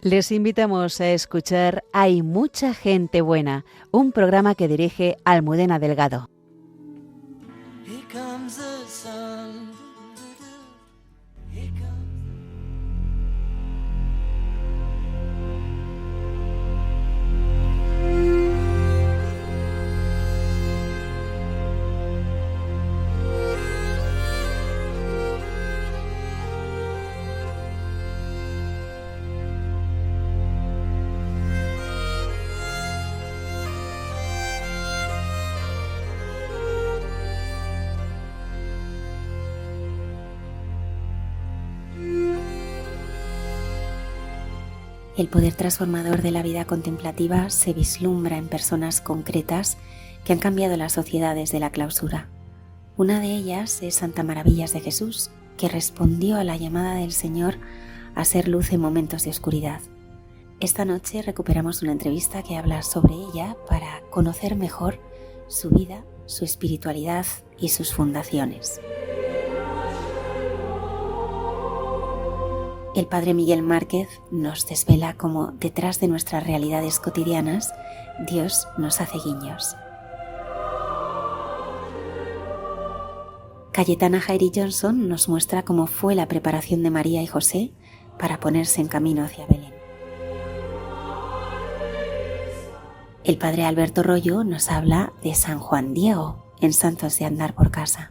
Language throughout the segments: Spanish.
Les invitamos a escuchar Hay mucha gente buena, un programa que dirige Almudena Delgado. Here comes the sun. Here comes... El poder transformador de la vida contemplativa se vislumbra en personas concretas que han cambiado la sociedad desde la clausura. Una de ellas es Santa Maravillas de Jesús, que respondió a la llamada del Señor a ser luz en momentos de oscuridad. Esta noche recuperamos una entrevista que habla sobre ella para conocer mejor su vida, su espiritualidad y sus fundaciones. El padre Miguel Márquez nos desvela cómo detrás de nuestras realidades cotidianas Dios nos hace guiños. Cayetana Jairi Johnson nos muestra cómo fue la preparación de María y José para ponerse en camino hacia Belén. El padre Alberto Rollo nos habla de San Juan Diego en Santos de Andar por Casa.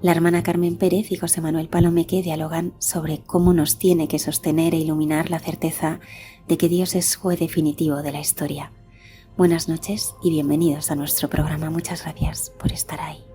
La hermana Carmen Pérez y José Manuel Palomeque dialogan sobre cómo nos tiene que sostener e iluminar la certeza de que Dios es juez definitivo de la historia. Buenas noches y bienvenidos a nuestro programa. Muchas gracias por estar ahí.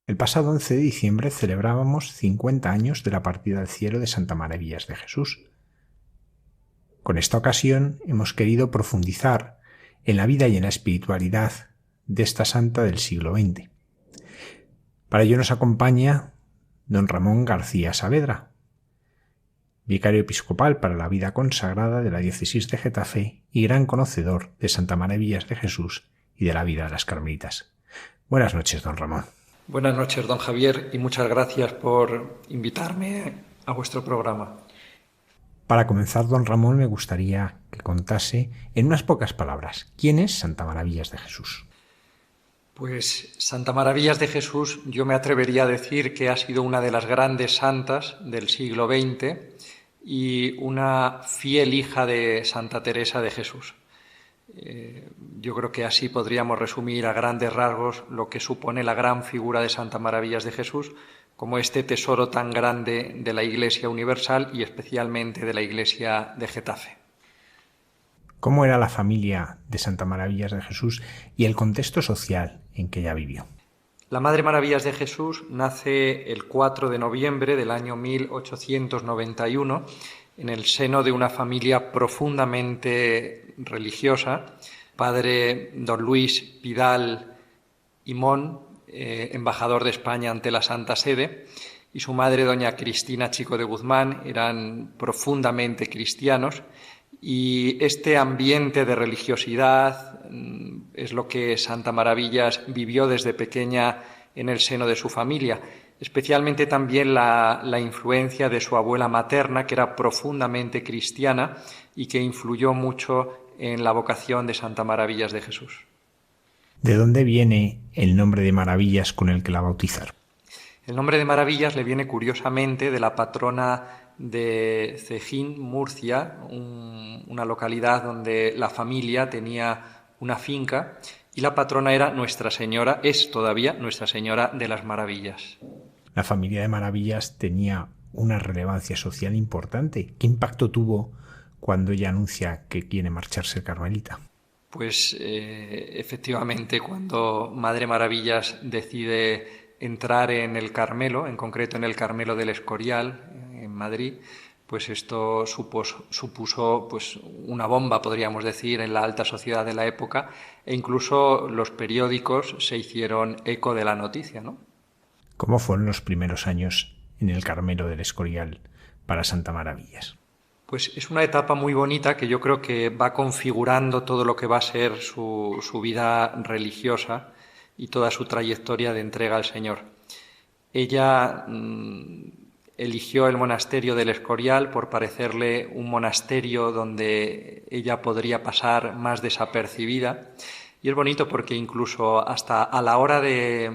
El pasado 11 de diciembre celebrábamos 50 años de la partida al cielo de Santa Maravillas de Jesús. Con esta ocasión hemos querido profundizar en la vida y en la espiritualidad de esta santa del siglo XX. Para ello nos acompaña don Ramón García Saavedra, vicario episcopal para la vida consagrada de la diócesis de Getafe y gran conocedor de Santa Maravillas de Jesús y de la vida de las Carmelitas. Buenas noches, don Ramón. Buenas noches, don Javier, y muchas gracias por invitarme a vuestro programa. Para comenzar, don Ramón, me gustaría que contase en unas pocas palabras, ¿quién es Santa Maravillas de Jesús? Pues Santa Maravillas de Jesús, yo me atrevería a decir que ha sido una de las grandes santas del siglo XX y una fiel hija de Santa Teresa de Jesús. Yo creo que así podríamos resumir a grandes rasgos lo que supone la gran figura de Santa Maravillas de Jesús, como este tesoro tan grande de la Iglesia universal y especialmente de la Iglesia de Getafe. ¿Cómo era la familia de Santa Maravillas de Jesús y el contexto social en que ella vivió? La Madre Maravillas de Jesús nace el 4 de noviembre del año 1891 en el seno de una familia profundamente religiosa. Padre don Luis Pidal y Mon, embajador de España ante la Santa Sede, y su madre doña Cristina Chico de Guzmán eran profundamente cristianos, y este ambiente de religiosidad es lo que Santa Maravillas vivió desde pequeña en el seno de su familia, especialmente también la influencia de su abuela materna, que era profundamente cristiana y que influyó mucho en la vocación de Santa Maravillas de Jesús. ¿De dónde viene el nombre de Maravillas con el que la bautizaron? El nombre de Maravillas le viene curiosamente de la patrona de Cejín, Murcia, una localidad donde la familia tenía una finca, y la patrona era Nuestra Señora, es todavía Nuestra Señora de las Maravillas. La familia de Maravillas tenía una relevancia social importante. ¿Qué impacto tuvo cuando ella anuncia que quiere marcharse carmelita? Pues efectivamente, cuando Madre Maravillas decide entrar en el Carmelo, en concreto en el Carmelo del Escorial, en Madrid, pues esto supuso pues una bomba, podríamos decir, en la alta sociedad de la época, e incluso los periódicos se hicieron eco de la noticia, ¿no? ¿Cómo fueron los primeros años en el Carmelo del Escorial para Santa Maravillas? Pues es una etapa muy bonita que yo creo que va configurando todo lo que va a ser su vida religiosa y toda su trayectoria de entrega al Señor. Ella eligió el monasterio del Escorial por parecerle un monasterio donde ella podría pasar más desapercibida. Y es bonito porque incluso hasta a la hora de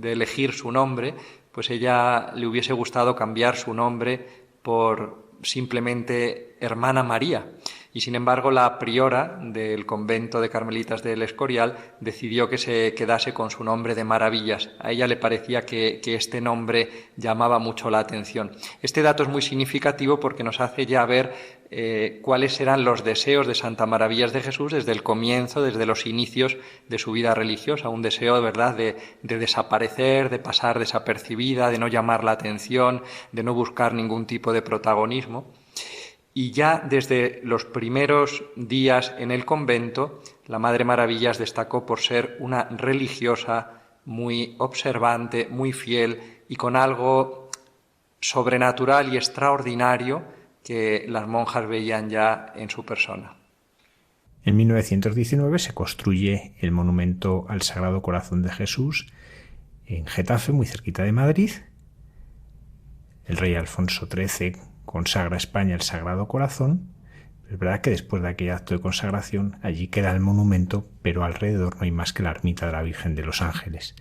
elegir su nombre, pues ella le hubiese gustado cambiar su nombre por simplemente Hermana María. Y sin embargo la priora del convento de Carmelitas del Escorial decidió que se quedase con su nombre de Maravillas. A ella le parecía que este nombre llamaba mucho la atención. Este dato es muy significativo porque nos hace ya ver cuáles eran los deseos de Santa Maravillas de Jesús desde el comienzo, desde los inicios de su vida religiosa. Un deseo de verdad de desaparecer, de pasar desapercibida, de no llamar la atención, de no buscar ningún tipo de protagonismo. Y ya desde los primeros días en el convento, la Madre Maravillas destacó por ser una religiosa muy observante, muy fiel y con algo sobrenatural y extraordinario que las monjas veían ya en su persona. En 1919 se construye el monumento al Sagrado Corazón de Jesús en Getafe, muy cerquita de Madrid. El rey Alfonso XIII consagra a España el Sagrado Corazón. Es verdad que después de aquel acto de consagración allí queda el monumento, pero alrededor no hay más que la ermita de la Virgen de los Ángeles.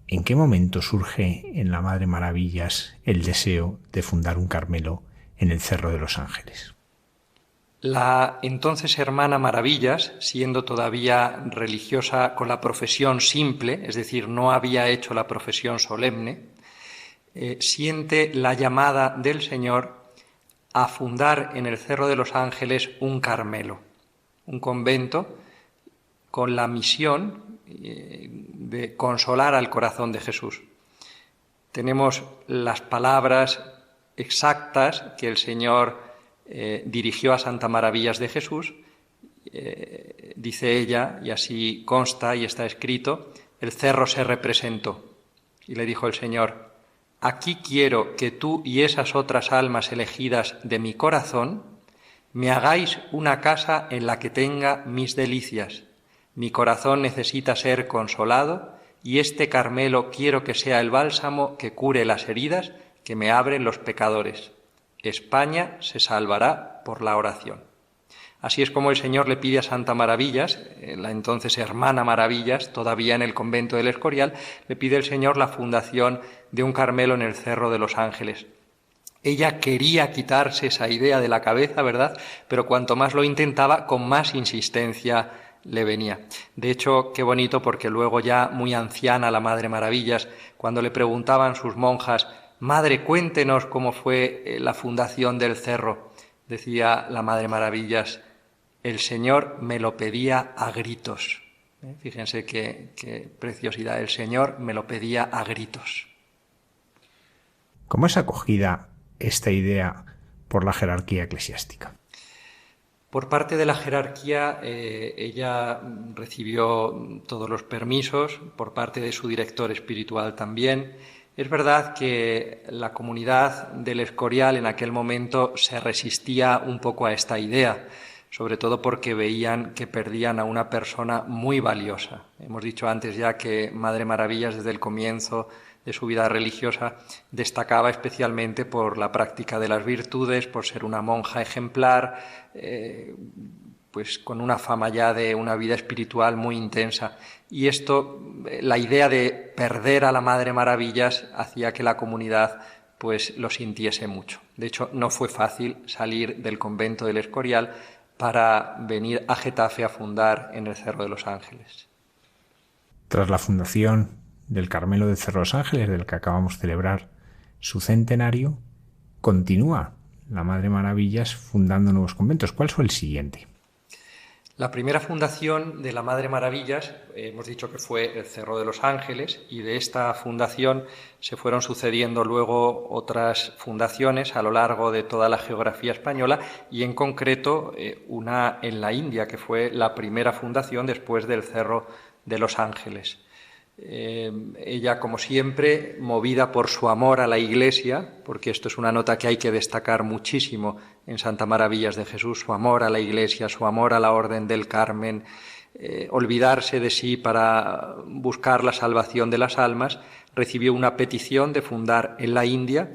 ¿En qué momento surge en la Madre Maravillas el deseo de fundar un Carmelo en el Cerro de los Ángeles? La entonces Hermana Maravillas, siendo todavía religiosa con la profesión simple, es decir, no había hecho la profesión solemne, siente la llamada del Señor a fundar en el Cerro de los Ángeles un Carmelo, un convento con la misión de consolar al corazón de Jesús. Tenemos las palabras exactas que el Señor dirigió a Santa Maravillas de Jesús. Dice ella, y así consta y está escrito: el cerro se representó. Y le dijo el Señor: aquí quiero que tú y esas otras almas elegidas de mi corazón me hagáis una casa en la que tenga mis delicias. Mi corazón necesita ser consolado y este Carmelo quiero que sea el bálsamo que cure las heridas que me abren los pecadores. España se salvará por la oración. Así es como el Señor le pide a Santa Maravillas, la entonces Hermana Maravillas, todavía en el convento del Escorial, le pide el Señor la fundación de un Carmelo en el Cerro de los Ángeles. Ella quería quitarse esa idea de la cabeza, ¿verdad? Pero cuanto más lo intentaba, con más insistencia le venía. De hecho, qué bonito, porque luego ya muy anciana la Madre Maravillas, cuando le preguntaban sus monjas: «Madre, cuéntenos cómo fue la fundación del cerro», decía la Madre Maravillas: «El Señor me lo pedía a gritos». Fíjense qué preciosidad, el Señor me lo pedía a gritos. ¿Cómo es acogida esta idea por la jerarquía eclesiástica? Por parte de la jerarquía, ella recibió todos los permisos, por parte de su director espiritual también. Es verdad que la comunidad del Escorial en aquel momento se resistía un poco a esta idea, sobre todo porque veían que perdían a una persona muy valiosa. Hemos dicho antes ya que Madre Maravillas, desde el comienzo de su vida religiosa, destacaba especialmente por la práctica de las virtudes, por ser una monja ejemplar, pues con una fama ya de una vida espiritual muy intensa. Y esto, la idea de perder a la Madre Maravillas, hacía que la comunidad pues lo sintiese mucho. De hecho, no fue fácil salir del convento del Escorial para venir a Getafe a fundar en el Cerro de los Ángeles. Tras la fundación del Carmelo del Cerro de los Ángeles, del que acabamos de celebrar su centenario, continúa la Madre Maravillas fundando nuevos conventos. ¿Cuál fue el siguiente? La primera fundación de la Madre Maravillas, hemos dicho que fue el Cerro de los Ángeles, y de esta fundación se fueron sucediendo luego otras fundaciones a lo largo de toda la geografía española, y en concreto una en la India, que fue la primera fundación después del Cerro de los Ángeles. Ella, como siempre, movida por su amor a la Iglesia, porque esto es una nota que hay que destacar muchísimo en Santa Maravillas de Jesús, su amor a la Iglesia, su amor a la Orden del Carmen, olvidarse de sí para buscar la salvación de las almas, recibió una petición de fundar en la India,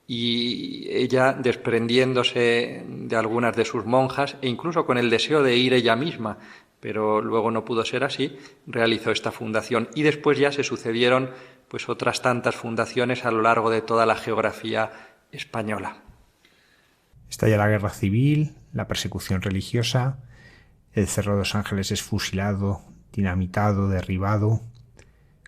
y ella, desprendiéndose de algunas de sus monjas e incluso con el deseo de ir ella misma, pero luego no pudo ser así, realizó esta fundación, y después ya se sucedieron pues otras tantas fundaciones a lo largo de toda la geografía española. Estalla la guerra civil, la persecución religiosa, el Cerro de los Ángeles es fusilado, dinamitado, derribado.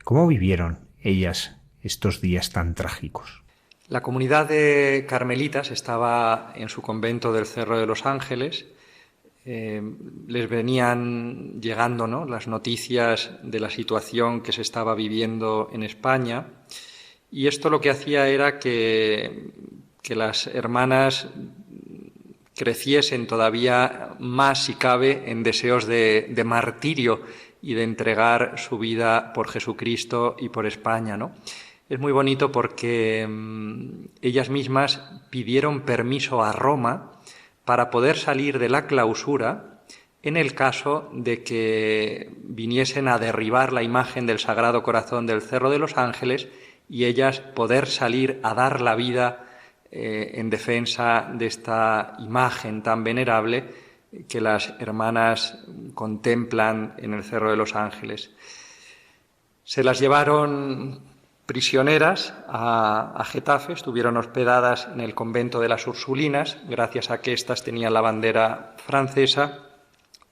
¿Cómo vivieron ellas estos días tan trágicos? La comunidad de carmelitas estaba en su convento del Cerro de los Ángeles. Les venían llegando, ¿no?, las noticias de la situación que se estaba viviendo en España, y esto lo que hacía era que las hermanas creciesen todavía más, si cabe, en deseos de martirio y de entregar su vida por Jesucristo y por España, ¿no? Es muy bonito porque ellas mismas pidieron permiso a Roma para poder salir de la clausura en el caso de que viniesen a derribar la imagen del Sagrado Corazón del Cerro de los Ángeles, y ellas poder salir a dar la vida en defensa de esta imagen tan venerable que las hermanas contemplan en el Cerro de los Ángeles. Se las llevaron prisioneras a Getafe, estuvieron hospedadas en el convento de las Ursulinas, gracias a que éstas tenían la bandera francesa,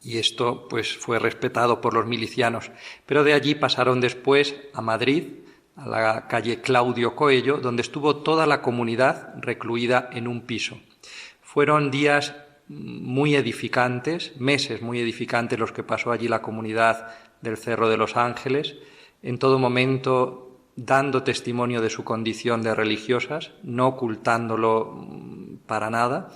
y esto pues fue respetado por los milicianos. Pero de allí pasaron después a Madrid, a la calle Claudio Coello, donde estuvo toda la comunidad recluida en un piso. Fueron días muy edificantes, meses muy edificantes los que pasó allí la comunidad del Cerro de los Ángeles, en todo momento dando testimonio de su condición de religiosas, no ocultándolo para nada,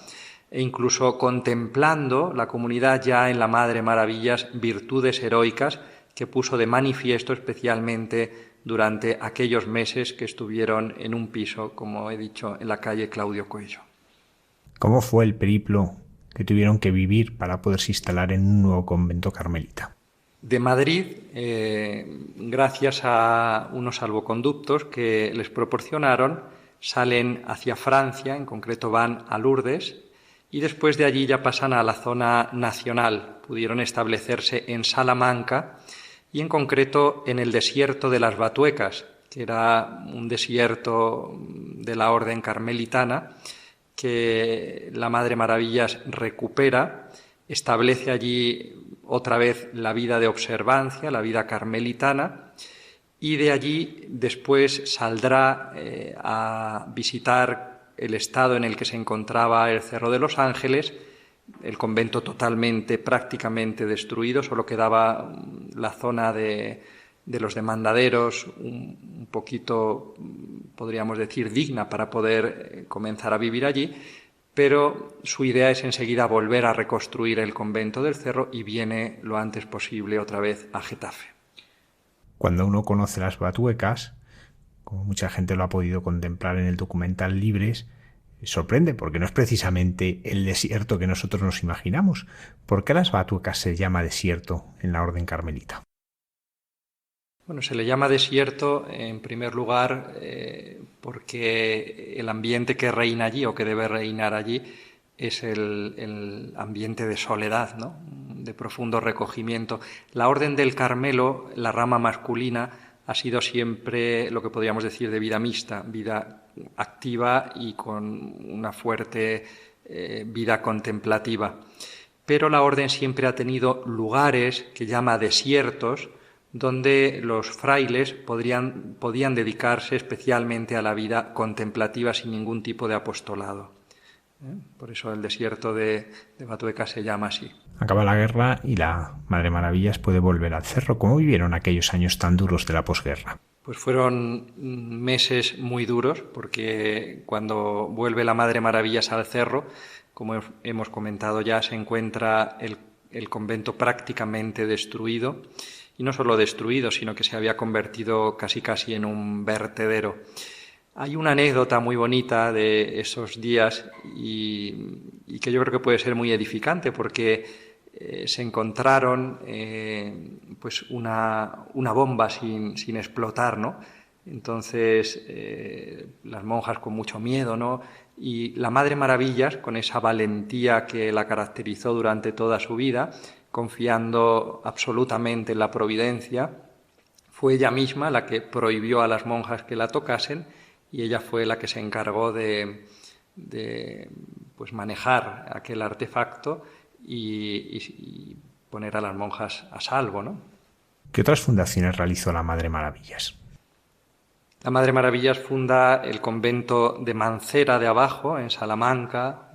e incluso contemplando la comunidad ya en la Madre Maravillas virtudes heroicas que puso de manifiesto especialmente durante aquellos meses que estuvieron en un piso, como he dicho, en la calle Claudio Coello. ¿Cómo fue el periplo que tuvieron que vivir para poderse instalar en un nuevo convento carmelita? De Madrid, gracias a unos salvoconductos que les proporcionaron, salen hacia Francia, en concreto van a Lourdes, y después de allí ya pasan a la zona nacional. Pudieron establecerse en Salamanca y en concreto en el desierto de las Batuecas, que era un desierto de la orden carmelitana, que la Madre Maravillas recupera, establece allí otra vez la vida de observancia, la vida carmelitana, y de allí después saldrá a visitar el estado en el que se encontraba el Cerro de los Ángeles, el convento totalmente, prácticamente destruido, solo quedaba la zona de los demandaderos, un poquito, podríamos decir, digna para poder comenzar a vivir allí, pero su idea es enseguida volver a reconstruir el convento del Cerro y viene lo antes posible otra vez a Getafe. Cuando uno conoce las Batuecas, como mucha gente lo ha podido contemplar en el documental Libres, sorprende porque no es precisamente el desierto que nosotros nos imaginamos. ¿Por qué las Batuecas se llama desierto en la Orden Carmelita? Bueno, se le llama desierto en primer lugar porque el ambiente que reina allí o que debe reinar allí es el ambiente de soledad, ¿no? De profundo recogimiento. La Orden del Carmelo, la rama masculina, ha sido siempre lo que podríamos decir de vida mixta, vida activa y con una fuerte vida contemplativa. Pero la Orden siempre ha tenido lugares que llama desiertos, donde los frailes podían dedicarse especialmente a la vida contemplativa sin ningún tipo de apostolado. Por eso el desierto de Batueca se llama así. Acaba la guerra y la Madre Maravillas puede volver al Cerro. ¿Cómo vivieron aquellos años tan duros de la posguerra? Pues fueron meses muy duros, porque cuando vuelve la Madre Maravillas al Cerro, como hemos comentado ya, se encuentra el convento prácticamente destruido. Y no solo destruido, sino que se había convertido casi en un vertedero. Hay una anécdota muy bonita de esos días y que yo creo que puede ser muy edificante, porque se encontraron pues una bomba sin explotar, ¿no? Entonces las monjas con mucho miedo, ¿no? Y la Madre Maravillas, con esa valentía que la caracterizó durante toda su vida, confiando absolutamente en la providencia, fue ella misma la que prohibió a las monjas que la tocasen y ella fue la que se encargó de pues manejar aquel artefacto y poner a las monjas a salvo, ¿no? ¿Qué otras fundaciones realizó la Madre Maravillas? La Madre Maravillas funda el convento de Mancera de Abajo, en Salamanca,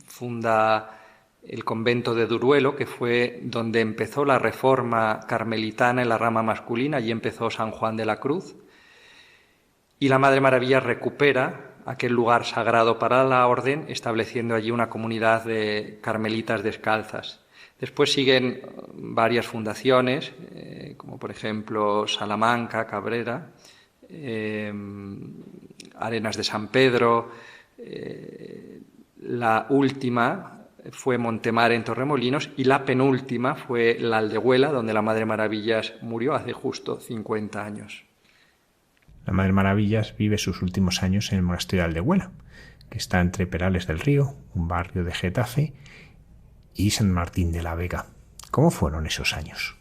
funda el convento de Duruelo, que fue donde empezó la reforma carmelitana en la rama masculina, allí empezó San Juan de la Cruz, y la Madre Maravillas recupera aquel lugar sagrado para la orden, estableciendo allí una comunidad de carmelitas descalzas. Después siguen varias fundaciones, como por ejemplo Salamanca, Cabrera, Arenas de San Pedro, la última fue Montemar en Torremolinos y la penúltima fue la Aldehuela, donde la Madre Maravillas murió hace justo 50 años. La Madre Maravillas vive sus últimos años en el monasterio de Aldehuela, que está entre Perales del Río, un barrio de Getafe, y San Martín de la Vega. ¿Cómo fueron esos años?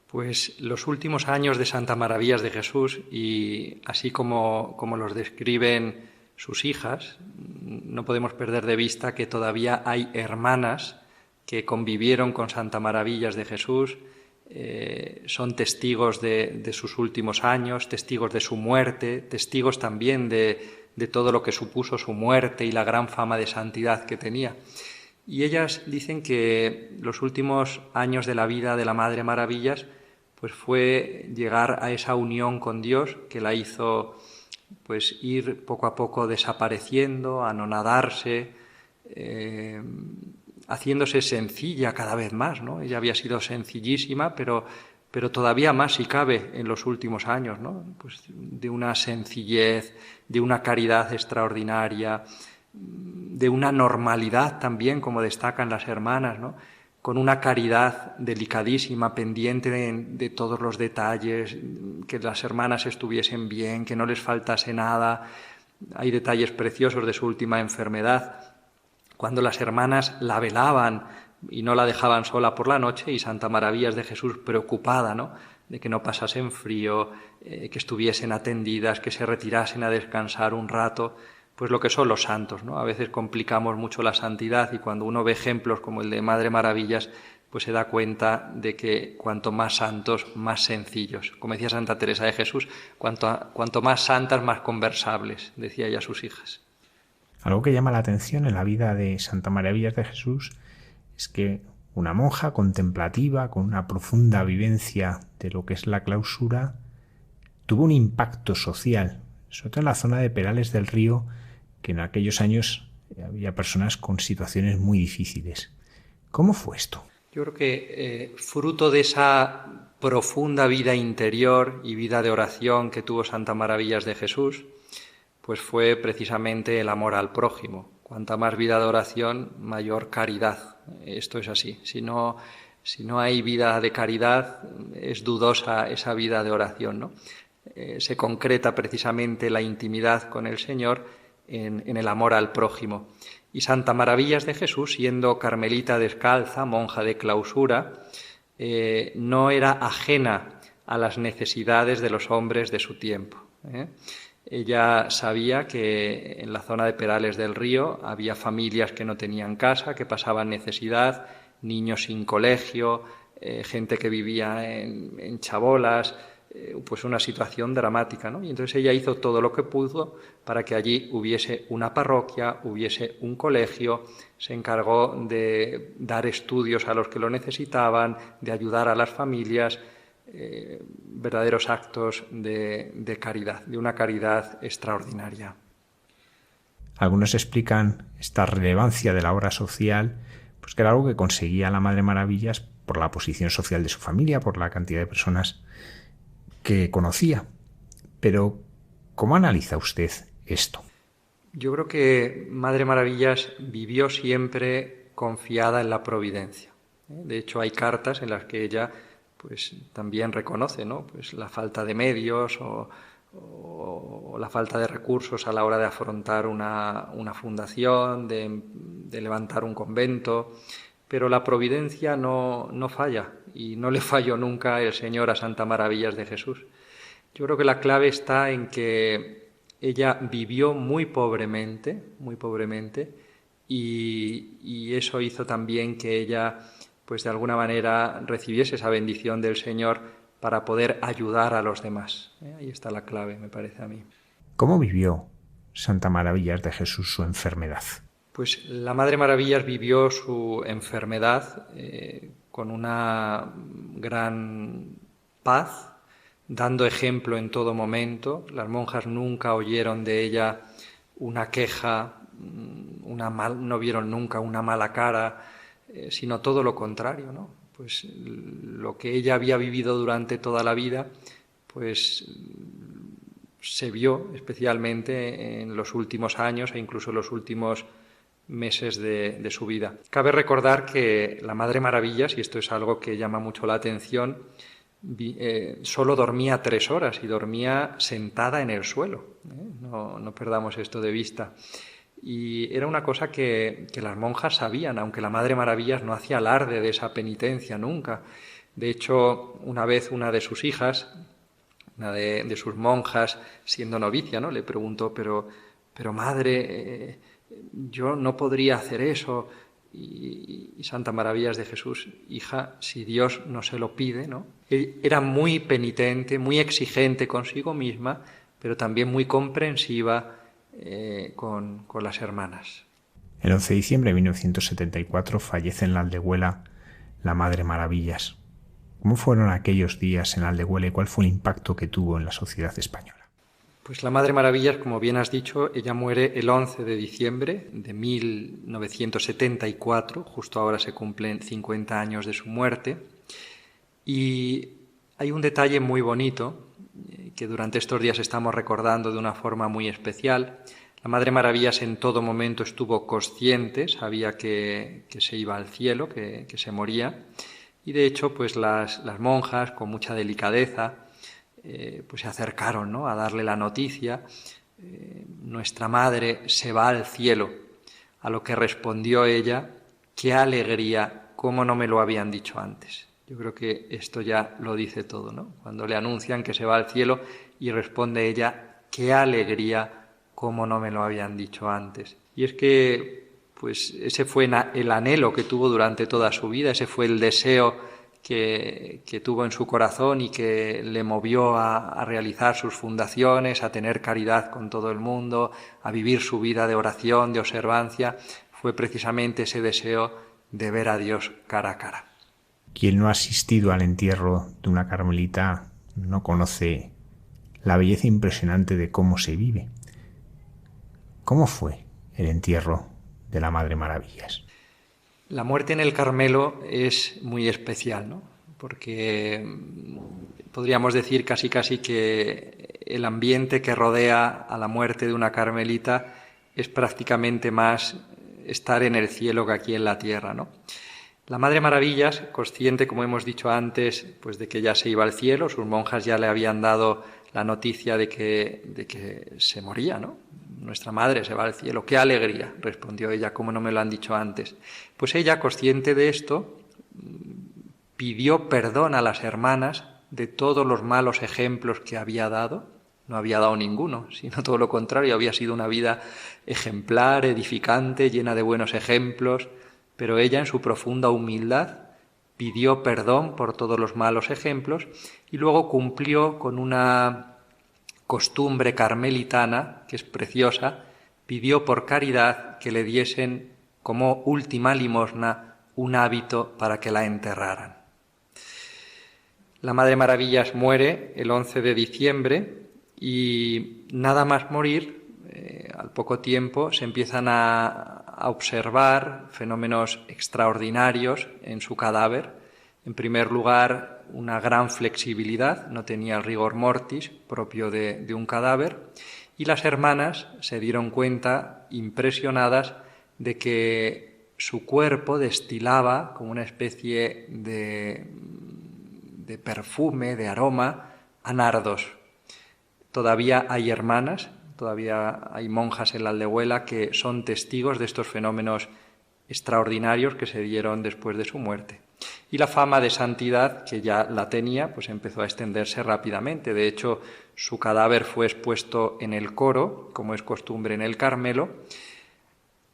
Pues los últimos años de Santa Maravillas de Jesús, y así como los describen sus hijas, no podemos perder de vista que todavía hay hermanas que convivieron con Santa Maravillas de Jesús, son testigos de sus últimos años, testigos de su muerte, testigos también de todo lo que supuso su muerte y la gran fama de santidad que tenía. Y ellas dicen que los últimos años de la vida de la Madre Maravillas pues fue llegar a esa unión con Dios que la hizo pues ir poco a poco desapareciendo, anonadarse, haciéndose sencilla cada vez más, ¿no? Ella había sido sencillísima, pero todavía más si cabe en los últimos años, ¿no? Pues de una sencillez, de una caridad extraordinaria, de una normalidad también, como destacan las hermanas, ¿no? Con una caridad delicadísima, pendiente de todos los detalles, que las hermanas estuviesen bien, que no les faltase nada. Hay detalles preciosos de su última enfermedad, cuando las hermanas la velaban y no la dejaban sola por la noche, y Santa Maravillas de Jesús preocupada, ¿no?, de que no pasasen frío, que estuviesen atendidas, que se retirasen a descansar un rato. pues lo que son los santos, ¿no? A veces complicamos mucho la santidad y cuando uno ve ejemplos como el de Madre Maravillas, pues se da cuenta de que cuanto más santos, más sencillos. Como decía Santa Teresa de Jesús, cuanto más santas, más conversables, decía ella a sus hijas. Algo que llama la atención en la vida de Santa Maravillas de Jesús es que una monja contemplativa, con una profunda vivencia de lo que es la clausura, tuvo un impacto social, sobre todo en la zona de Perales del Río, que en aquellos años había personas con situaciones muy difíciles. ¿Cómo fue esto? Yo creo que fruto de esa profunda vida interior y vida de oración que tuvo Santa Maravillas de Jesús, pues fue precisamente el amor al prójimo. Cuanta más vida de oración, mayor caridad. Esto es así. Si no hay vida de caridad, es dudosa esa vida de oración, ¿no? Se concreta precisamente la intimidad con el Señor en el amor al prójimo. Y Santa Maravillas de Jesús, siendo carmelita descalza, monja de clausura, no era ajena a las necesidades de los hombres de su tiempo. Ella sabía que en la zona de Perales del Río había familias que no tenían casa, que pasaban necesidad, niños sin colegio, gente que vivía en chabolas, pues una situación dramática, ¿no? Y entonces ella hizo todo lo que pudo para que allí hubiese una parroquia, hubiese un colegio, se encargó de dar estudios a los que lo necesitaban, de ayudar a las familias, verdaderos actos de caridad, de una caridad extraordinaria. Algunos explican esta relevancia de la obra social, pues que era algo que conseguía la Madre Maravillas por la posición social de su familia, por la cantidad de personas que conocía. Pero, ¿cómo analiza usted esto? Yo creo que Madre Maravillas vivió siempre confiada en la providencia. De hecho, hay cartas en las que ella pues también reconoce, ¿no? Pues la falta de medios o la falta de recursos a la hora de afrontar una fundación, de levantar un convento, pero la providencia no falla y no le falló nunca el Señor a Santa Maravillas de Jesús. Yo creo que la clave está en que ella vivió muy pobremente y eso hizo también que ella pues de alguna manera recibiese esa bendición del Señor para poder ayudar a los demás. Ahí está la clave, me parece a mí. ¿Cómo vivió Santa Maravillas de Jesús su enfermedad? Pues la Madre Maravillas vivió su enfermedad con una gran paz, dando ejemplo en todo momento. Las monjas nunca oyeron de ella una queja, no vieron nunca una mala cara, sino todo lo contrario, ¿no? Pues lo que ella había vivido durante toda la vida, pues se vio especialmente en los últimos años e incluso en los últimos meses de su vida. Cabe recordar que la Madre Maravillas, y esto es algo que llama mucho la atención, solo dormía 3 horas y dormía sentada en el suelo. No perdamos esto de vista. Y era una cosa que las monjas sabían, aunque la Madre Maravillas no hacía alarde de esa penitencia nunca. De hecho, una vez una de sus hijas, una de sus monjas, siendo novicia, ¿no?, le preguntó, pero madre, yo no podría hacer eso. Y Santa Maravillas de Jesús, hija, si Dios no se lo pide, ¿no? Era muy penitente, muy exigente consigo misma, pero también muy comprensiva con las hermanas. El 11 de diciembre de 1974 fallece en la Aldehuela la Madre Maravillas. ¿Cómo fueron aquellos días en la Aldehuela y cuál fue el impacto que tuvo en la sociedad española? Pues la Madre Maravillas, como bien has dicho, ella muere el 11 de diciembre de 1974, justo ahora se cumplen 50 años de su muerte, y hay un detalle muy bonito que durante estos días estamos recordando de una forma muy especial. La Madre Maravillas en todo momento estuvo consciente, sabía que se iba al cielo, que se moría, y de hecho pues las monjas con mucha delicadeza pues se acercaron, ¿no?, a darle la noticia. Nuestra madre se va al cielo, a lo que respondió ella: qué alegría, cómo no me lo habían dicho antes. Yo creo que esto ya lo dice todo, ¿no? Cuando le anuncian que se va al cielo y responde ella: qué alegría, cómo no me lo habían dicho antes. Y es que pues ese fue el anhelo que tuvo durante toda su vida, ese fue el deseo que tuvo en su corazón y que le movió a realizar sus fundaciones, a tener caridad con todo el mundo, a vivir su vida de oración, de observancia. Fue precisamente ese deseo de ver a Dios cara a cara. Quien no ha asistido al entierro de una carmelita no conoce la belleza impresionante de cómo se vive. ¿Cómo fue el entierro de la Madre Maravillas? La muerte en el Carmelo es muy especial, ¿no? Porque podríamos decir casi que el ambiente que rodea a la muerte de una carmelita es prácticamente más estar en el cielo que aquí en la tierra, ¿no? La Madre Maravillas, consciente, como hemos dicho antes, pues de que ya se iba al cielo, sus monjas ya le habían dado la noticia de que se moría, ¿no? Nuestra madre se va al cielo. ¡Qué alegría!, respondió ella, ¿cómo no me lo han dicho antes? Pues ella, consciente de esto, pidió perdón a las hermanas de todos los malos ejemplos que había dado. No había dado ninguno, sino todo lo contrario, había sido una vida ejemplar, edificante, llena de buenos ejemplos, pero ella, en su profunda humildad, pidió perdón por todos los malos ejemplos y luego cumplió con una costumbre carmelitana, que es preciosa, pidió por caridad que le diesen como última limosna un hábito para que la enterraran. La Madre Maravillas muere el 11 de diciembre y nada más morir, al poco tiempo se empiezan a observar fenómenos extraordinarios en su cadáver. En primer lugar, una gran flexibilidad, no tenía el rigor mortis propio de un cadáver, y las hermanas se dieron cuenta, impresionadas, de que su cuerpo destilaba como una especie de perfume, de aroma, a nardos. Todavía hay hermanas, todavía hay monjas en la Aldehuela que son testigos de estos fenómenos extraordinarios que se dieron después de su muerte. Y la fama de santidad, que ya la tenía, pues empezó a extenderse rápidamente. De hecho, su cadáver fue expuesto en el coro, como es costumbre en el Carmelo,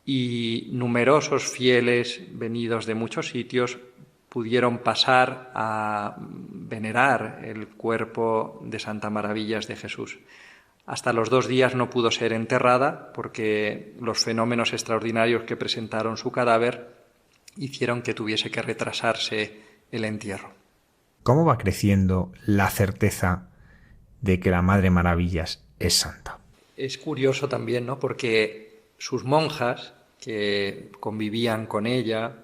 y numerosos fieles venidos de muchos sitios pudieron pasar a venerar el cuerpo de Santa Maravillas de Jesús. Hasta los 2 días no pudo ser enterrada porque los fenómenos extraordinarios que presentaron su cadáver hicieron que tuviese que retrasarse el entierro. ¿Cómo va creciendo la certeza de que la Madre Maravillas es santa? Es curioso también, ¿no? Porque sus monjas, que convivían con ella,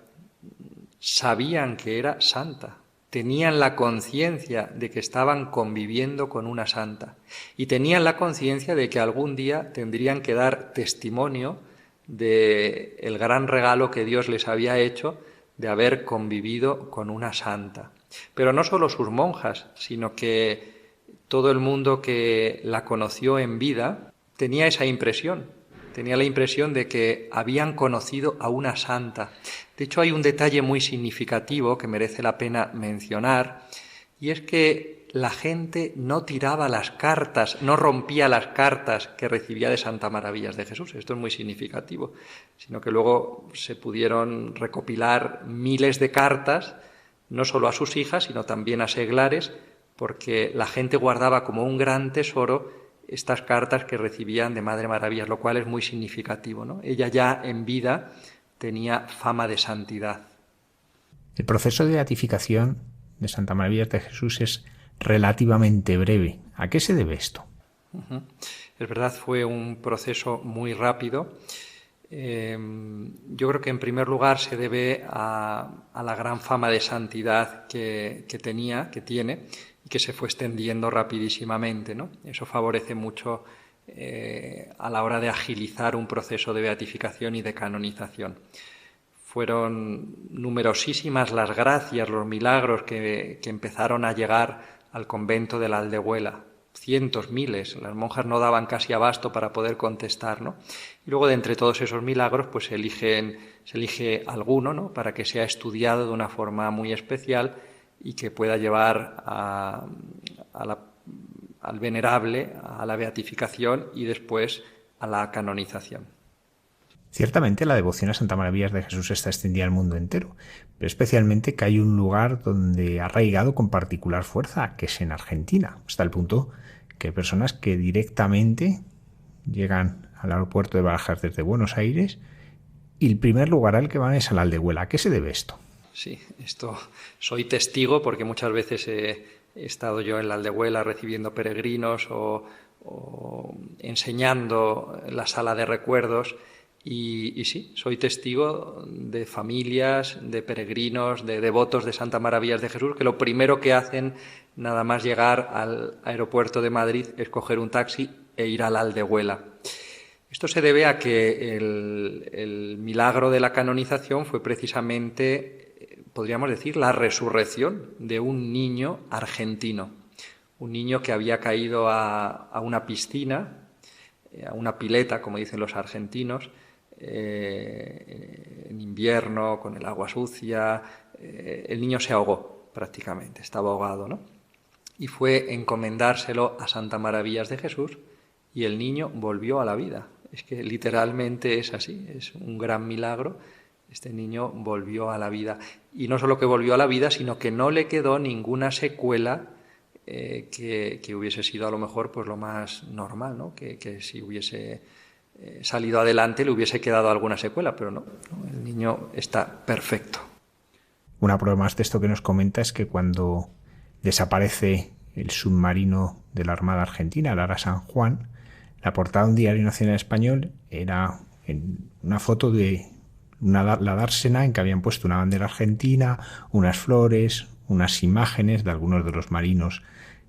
sabían que era santa. Tenían la conciencia de que estaban conviviendo con una santa y tenían la conciencia de que algún día tendrían que dar testimonio de el gran regalo que Dios les había hecho de haber convivido con una santa. Pero no solo sus monjas, sino que todo el mundo que la conoció en vida tenía esa impresión, tenía la impresión de que habían conocido a una santa. De hecho, hay un detalle muy significativo que merece la pena mencionar, y es que la gente no tiraba las cartas, no rompía las cartas que recibía de Santa Maravillas de Jesús. Esto es muy significativo, sino que luego se pudieron recopilar miles de cartas, no solo a sus hijas, sino también a seglares, porque la gente guardaba como un gran tesoro estas cartas que recibían de Madre Maravillas, lo cual es muy significativo, ¿no? Ella ya en vida tenía fama de santidad. El proceso de beatificación de Santa Maravillas de Jesús es relativamente breve. ¿A qué se debe esto? Es verdad, fue un proceso muy rápido. Yo creo que en primer lugar se debe a la gran fama de santidad que tiene y que se fue extendiendo rapidísimamente, ¿no? Eso favorece mucho a la hora de agilizar un proceso de beatificación y de canonización. Fueron numerosísimas las gracias, los milagros que empezaron a llegar al convento de la Aldehuela. Cientos, miles, las monjas no daban casi abasto para poder contestar, ¿no? Y luego de entre todos esos milagros pues se elige alguno, ¿no?, para que sea estudiado de una forma muy especial y que pueda llevar al venerable a la beatificación y después a la canonización. Ciertamente la devoción a Santa Maravillas de Jesús está extendida al mundo entero, pero especialmente que hay un lugar donde ha arraigado con particular fuerza, que es en Argentina, hasta el punto que hay personas que directamente llegan al aeropuerto de Barajas desde Buenos Aires y el primer lugar al que van es al Aldehuela. ¿A qué se debe esto? Sí, esto soy testigo porque muchas veces he estado yo en la Aldehuela recibiendo peregrinos o enseñando la sala de recuerdos y sí, soy testigo de familias, de peregrinos, de devotos de Santa Maravillas de Jesús que lo primero que hacen nada más llegar al aeropuerto de Madrid es coger un taxi e ir a la Aldehuela. Esto se debe a que el milagro de la canonización fue precisamente, podríamos decir, la resurrección de un niño argentino. Un niño que había caído a una piscina, a una pileta, como dicen los argentinos, en invierno, con el agua sucia. El niño se ahogó prácticamente, estaba ahogado, ¿no? Y fue encomendárselo a Santa Maravillas de Jesús y el niño volvió a la vida. Es que literalmente es así, es un gran milagro. Este niño volvió a la vida. Y no solo que volvió a la vida, sino que no le quedó ninguna secuela que hubiese sido a lo mejor pues lo más normal, ¿no? Que si hubiese salido adelante le hubiese quedado alguna secuela, pero no, el niño está perfecto. Una prueba más de esto que nos comenta es que cuando desaparece el submarino de la Armada Argentina, el Ara San Juan, la portada de un diario nacional español era una foto de la dársena en que habían puesto una bandera argentina, unas flores, unas imágenes de algunos de los marinos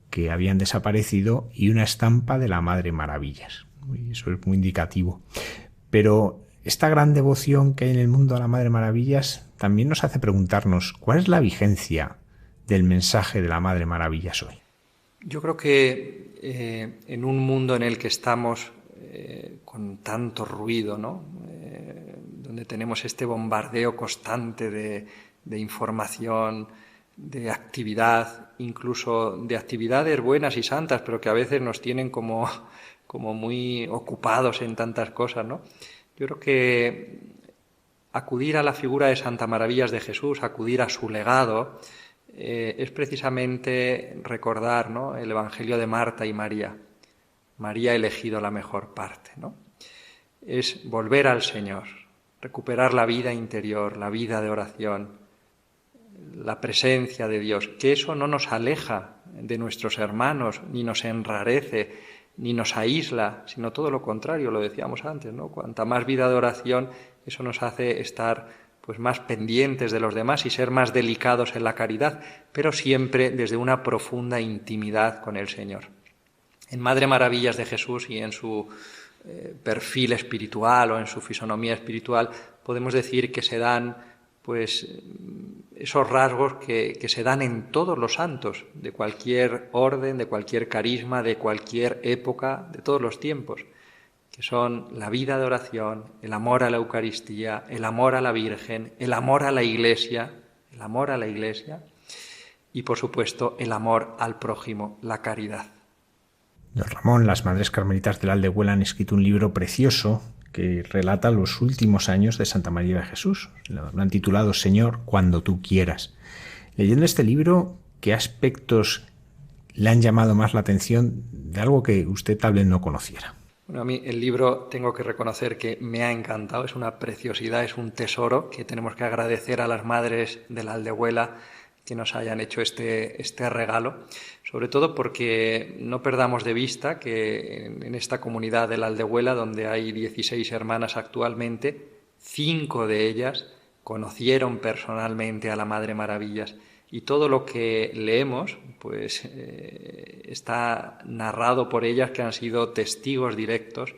que habían desaparecido y una estampa de la Madre Maravillas. Y eso es muy indicativo. Pero esta gran devoción que hay en el mundo a la Madre Maravillas también nos hace preguntarnos cuál es la vigencia del mensaje de la Madre Maravillas hoy. Yo creo que en un mundo en el que estamos con tanto ruido, ¿no? Donde tenemos este bombardeo constante de información, de actividad, incluso de actividades buenas y santas, pero que a veces nos tienen como muy ocupados en tantas cosas, ¿no? Yo creo que acudir a la figura de Santa Maravillas de Jesús, acudir a su legado, es precisamente recordar, ¿no?, el Evangelio de Marta y María. María ha elegido la mejor parte, ¿no? Es volver al Señor, recuperar la vida interior, la vida de oración, la presencia de Dios, que eso no nos aleja de nuestros hermanos, ni nos enrarece, ni nos aísla, sino todo lo contrario, lo decíamos antes, ¿no? Cuanta más vida de oración, eso nos hace estar pues más pendientes de los demás y ser más delicados en la caridad, pero siempre desde una profunda intimidad con el Señor. En Madre Maravillas de Jesús y en su perfil espiritual o en su fisonomía espiritual podemos decir que se dan pues esos rasgos que se dan en todos los santos, de cualquier orden, de cualquier carisma, de cualquier época, de todos los tiempos, que son la vida de oración, el amor a la Eucaristía, el amor a la Virgen, el amor a la Iglesia y, por supuesto, el amor al prójimo, la caridad. Don Ramón, las Madres Carmelitas del Aldehuela han escrito un libro precioso que relata los últimos años de Santa María de Jesús. Lo han titulado Señor, cuando tú quieras. Leyendo este libro, ¿qué aspectos le han llamado más la atención de algo que usted tal vez no conociera? Bueno, a mí el libro tengo que reconocer que me ha encantado, es una preciosidad, es un tesoro que tenemos que agradecer a las Madres de la Aldehuela que nos hayan hecho este regalo, sobre todo porque no perdamos de vista que en esta comunidad de la Aldehuela, donde hay 16 hermanas actualmente, 5 de ellas conocieron personalmente a la Madre Maravillas. Y todo lo que leemos pues está narrado por ellas, que han sido testigos directos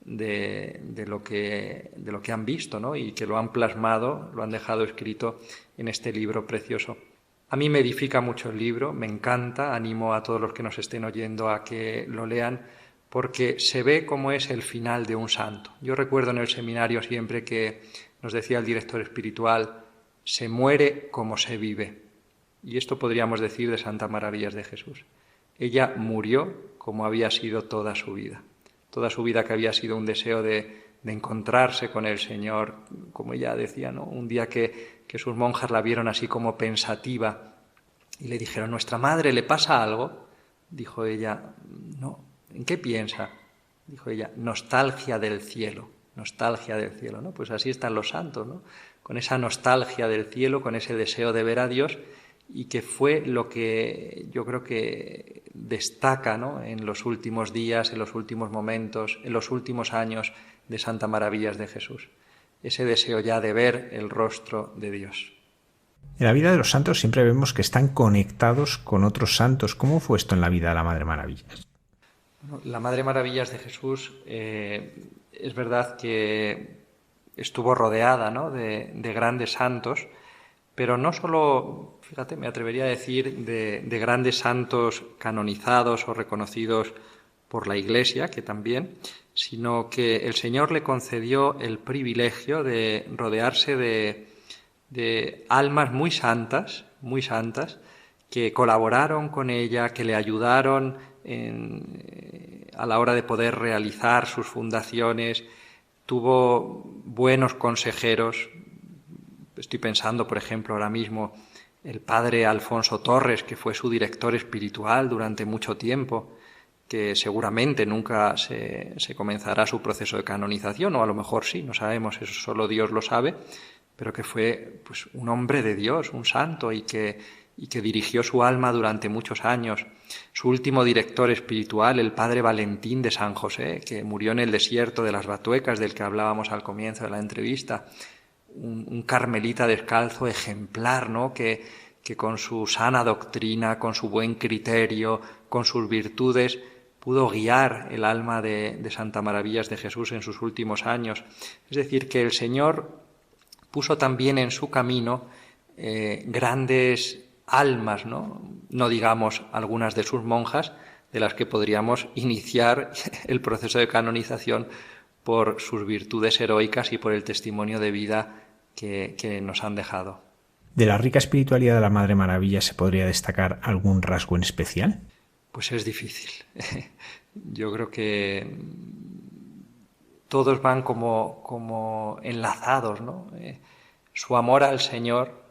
de lo que han visto, ¿no? Y que lo han plasmado, lo han dejado escrito en este libro precioso. A mí me edifica mucho el libro, me encanta, animo a todos los que nos estén oyendo a que lo lean, porque se ve cómo es el final de un santo. Yo recuerdo en el seminario siempre que nos decía el director espiritual, se muere como se vive. Y esto podríamos decir de Santa Maravillas de Jesús. Ella murió como había sido toda su vida. toda su vida que había sido un deseo de encontrarse con el Señor, como ella decía, ¿no? Un día que sus monjas la vieron así como pensativa y le dijeron, ¿nuestra madre le pasa algo? Dijo ella, no. ¿En qué piensa? Dijo ella, nostalgia del cielo, ¿no? Pues así están los santos, ¿no? Con esa nostalgia del cielo, con ese deseo de ver a Dios, y que fue lo que yo creo que destaca, ¿no? En los últimos días, en los últimos momentos, en los últimos años de Santa Maravillas de Jesús. Ese deseo ya de ver el rostro de Dios. En la vida de los santos siempre vemos que están conectados con otros santos. ¿Cómo fue esto en la vida de la Madre Maravillas? Bueno, la Madre Maravillas de Jesús es verdad que estuvo rodeada, ¿no? de grandes santos, pero no solo, fíjate, me atrevería a decir, de grandes santos canonizados o reconocidos por la Iglesia, que también, sino que el Señor le concedió el privilegio de rodearse de almas muy santas, que colaboraron con ella, que le ayudaron a la hora de poder realizar sus fundaciones. Tuvo buenos consejeros. Estoy pensando, por ejemplo, ahora mismo el padre Alfonso Torres, que fue su director espiritual durante mucho tiempo, que seguramente nunca se comenzará su proceso de canonización, o a lo mejor sí, no sabemos, eso solo Dios lo sabe, pero que fue pues un hombre de Dios, un santo, y que dirigió su alma durante muchos años. Su último director espiritual, el padre Valentín de San José, que murió en el desierto de las Batuecas, del que hablábamos al comienzo de la entrevista, un carmelita descalzo ejemplar, ¿no? que con su sana doctrina, con su buen criterio, con sus virtudes, pudo guiar el alma de Santa Maravillas de Jesús en sus últimos años. Es decir, que el Señor puso también en su camino grandes almas, ¿no? No digamos algunas de sus monjas, de las que podríamos iniciar el proceso de canonización por sus virtudes heroicas y por el testimonio de vida que nos han dejado. ¿De la rica espiritualidad de la Madre Maravilla se podría destacar algún rasgo en especial? Pues es difícil. Yo creo que todos van como enlazados, ¿no? Su amor al Señor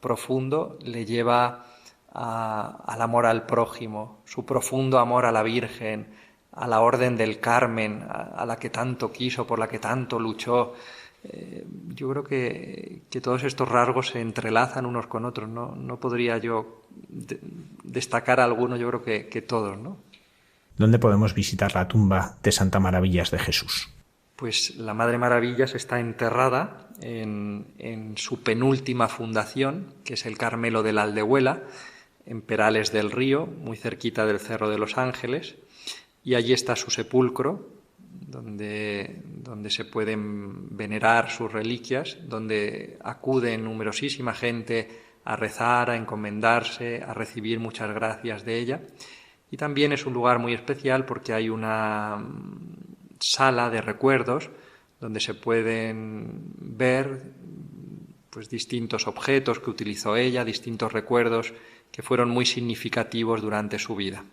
profundo le lleva al amor al prójimo, su profundo amor a la Virgen, a la Orden del Carmen, a la que tanto quiso, por la que tanto luchó. Yo creo que todos estos rasgos se entrelazan unos con otros. No podría yo destacar alguno, yo creo que todos, ¿no? ¿Dónde podemos visitar la tumba de Santa Maravillas de Jesús? Pues la Madre Maravillas está enterrada en su penúltima fundación, que es el Carmelo de la Aldehuela, en Perales del Río, muy cerquita del Cerro de los Ángeles, y allí está su sepulcro, donde se pueden venerar sus reliquias, donde acude numerosísima gente a rezar, a encomendarse, a recibir muchas gracias de ella. Y también es un lugar muy especial porque hay una sala de recuerdos donde se pueden ver pues distintos objetos que utilizó ella, distintos recuerdos que fueron muy significativos durante su vida.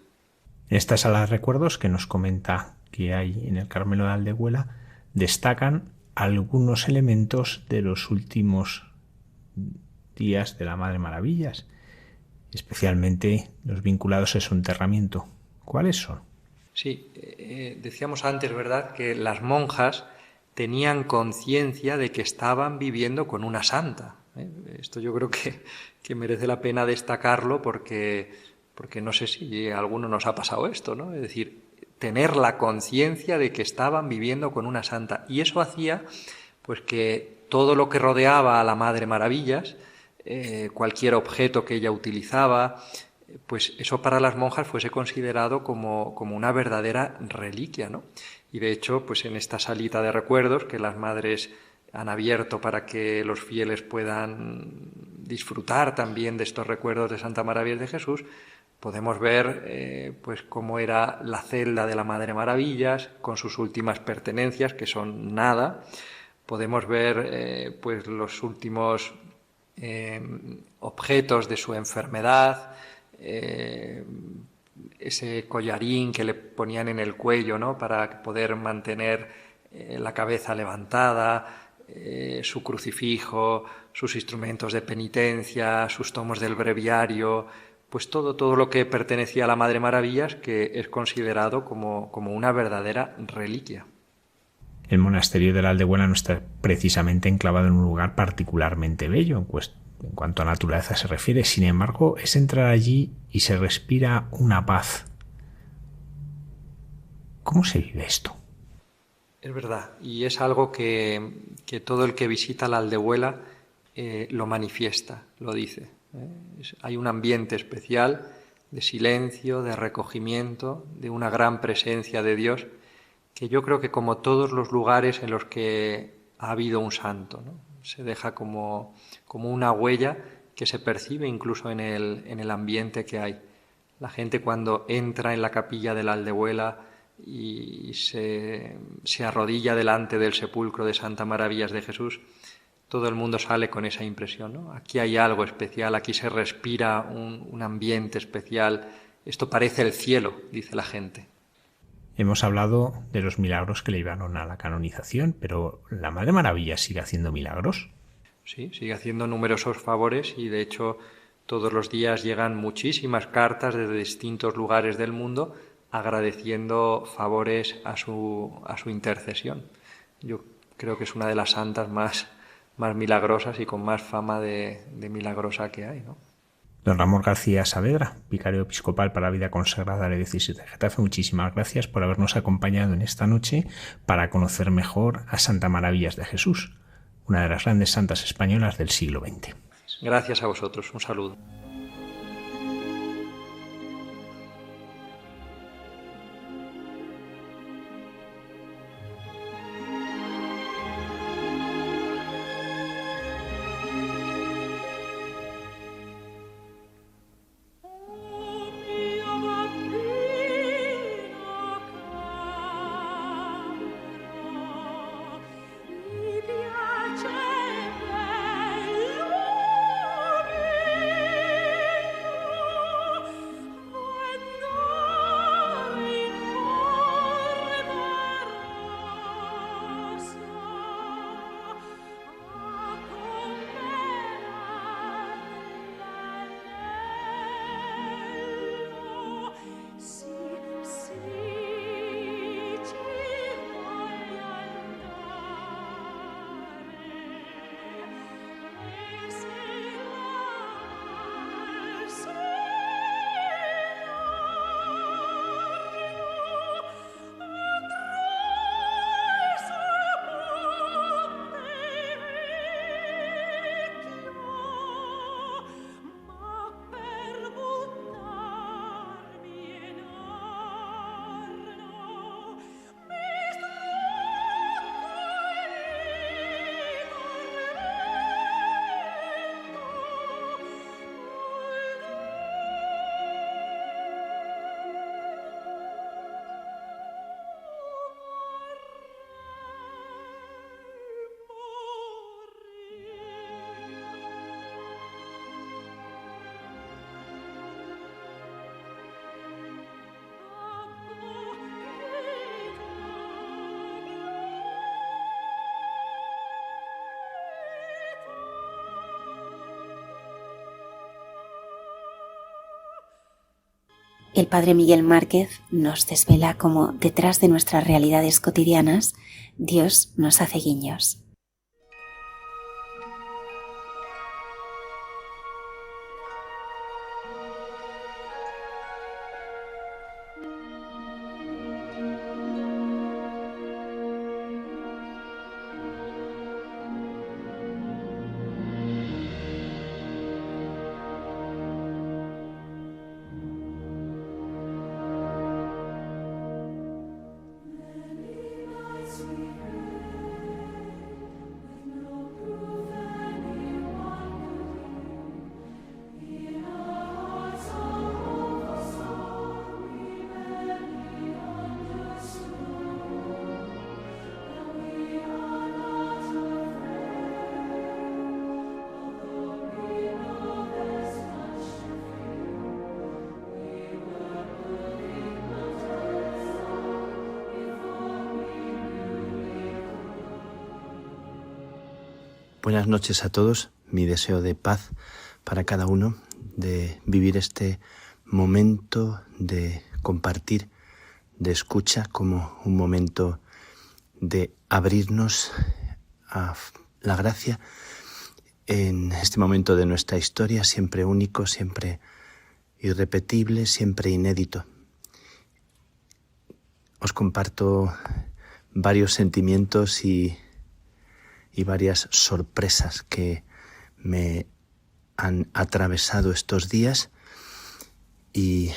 En esta sala de recuerdos que nos comenta que hay en el Carmelo de la Aldehuela, destacan algunos elementos de los últimos días de la Madre Maravillas, especialmente los vinculados a su enterramiento. ¿Cuáles son? Sí, decíamos antes, ¿verdad?, que las monjas tenían conciencia de que estaban viviendo con una santa. Esto yo creo que merece la pena destacarlo porque no sé si a alguno nos ha pasado esto, ¿no? Es decir, tener la conciencia de que estaban viviendo con una santa. Y eso hacía pues que todo lo que rodeaba a la Madre Maravillas, cualquier objeto que ella utilizaba, pues eso para las monjas fuese considerado como una verdadera reliquia, ¿no? Y de hecho, pues en esta salita de recuerdos que las madres han abierto para que los fieles puedan disfrutar también de estos recuerdos de Santa Maravillas de Jesús, podemos ver pues cómo era la celda de la Madre Maravillas con sus últimas pertenencias, que son nada. Podemos ver pues los últimos objetos de su enfermedad, ese collarín que le ponían en el cuello, ¿no?, para poder mantener la cabeza levantada, su crucifijo, sus instrumentos de penitencia, sus tomos del breviario, pues todo lo que pertenecía a la Madre Maravillas, que es considerado como una verdadera reliquia. El monasterio de la Aldehuela no está precisamente enclavado en un lugar particularmente bello en cuanto a naturaleza se refiere. Sin embargo, es entrar allí y se respira una paz. ¿Cómo se vive esto? Es verdad, y es algo que todo el que visita la Aldehuela lo manifiesta, lo dice. Hay un ambiente especial de silencio, de recogimiento, de una gran presencia de Dios, que yo creo que como todos los lugares en los que ha habido un santo, ¿no?, se deja como una huella que se percibe incluso en el ambiente que hay. La gente cuando entra en la capilla de la Aldehuela y se arrodilla delante del sepulcro de Santa Maravillas de Jesús, todo el mundo sale con esa impresión, ¿no? Aquí hay algo especial, aquí se respira un ambiente especial. Esto parece el cielo, dice la gente. Hemos hablado de los milagros que le llevaron a la canonización, pero ¿la Madre Maravilla sigue haciendo milagros? Sí, sigue haciendo numerosos favores y de hecho todos los días llegan muchísimas cartas desde distintos lugares del mundo agradeciendo favores a su intercesión. Yo creo que es una de las santas más milagrosas y con más fama de milagrosa que hay, ¿no? Don Ramón García Saavedra, vicario episcopal para la vida consagrada de la diócesis de Getafe, muchísimas gracias por habernos acompañado en esta noche para conocer mejor a Santa Maravillas de Jesús, una de las grandes santas españolas del siglo XX. Gracias a vosotros, un saludo. El padre Miguel Márquez nos desvela cómo detrás de nuestras realidades cotidianas Dios nos hace guiños. Buenas noches a todos. Mi deseo de paz para cada uno, de vivir este momento de compartir, de escucha, como un momento de abrirnos a la gracia en este momento de nuestra historia, siempre único, siempre irrepetible, siempre inédito. Os comparto varios sentimientos y varias sorpresas que me han atravesado estos días, y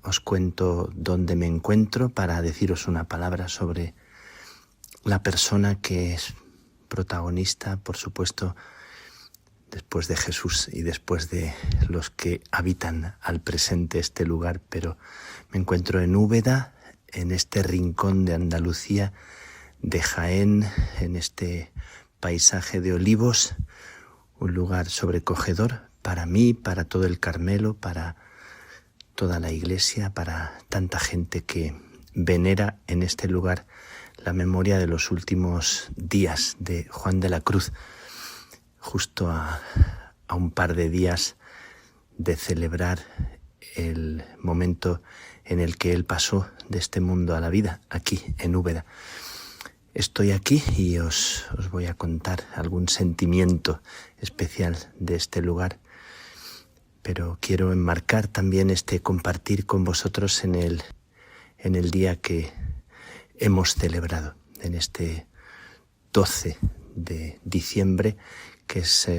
os cuento dónde me encuentro para deciros una palabra sobre la persona que es protagonista, por supuesto, después de Jesús y después de los que habitan al presente este lugar. Pero me encuentro en Úbeda, en este rincón de Andalucía, de Jaén, en este paisaje de olivos, un lugar sobrecogedor para mí, para todo el Carmelo, para toda la Iglesia, para tanta gente que venera en este lugar la memoria de los últimos días de Juan de la Cruz, justo a un par de días de celebrar el momento en el que él pasó de este mundo a la vida, aquí en Úbeda. Estoy aquí y os voy a contar algún sentimiento especial de este lugar, pero quiero enmarcar también este compartir con vosotros en el día que hemos celebrado, en este 12 de diciembre, que es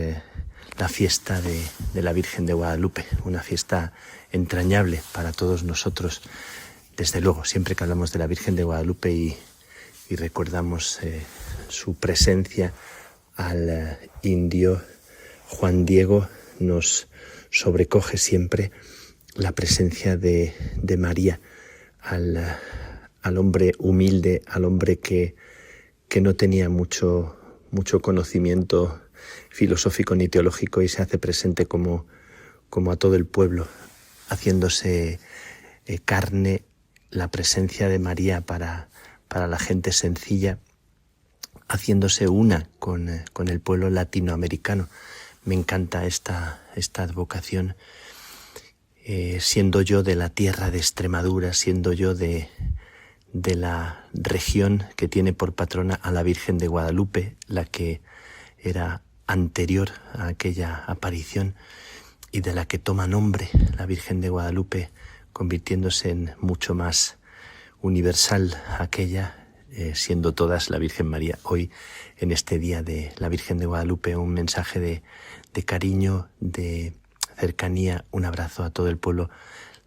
la fiesta de la Virgen de Guadalupe, una fiesta entrañable para todos nosotros. Desde luego, siempre que hablamos de la Virgen de Guadalupe y recordamos su presencia al indio Juan Diego, nos sobrecoge siempre la presencia de María, al hombre humilde, al hombre que no tenía mucho conocimiento filosófico ni teológico, y se hace presente como a todo el pueblo, haciéndose carne la presencia de María para la gente sencilla, haciéndose una con el pueblo latinoamericano. Me encanta esta advocación, siendo yo de la tierra de Extremadura, siendo yo de la región que tiene por patrona a la Virgen de Guadalupe, la que era anterior a aquella aparición y de la que toma nombre la Virgen de Guadalupe, convirtiéndose en mucho más universal aquella, siendo todas la Virgen María. Hoy, en este día de la Virgen de Guadalupe, un mensaje de cariño, de cercanía, un abrazo a todo el pueblo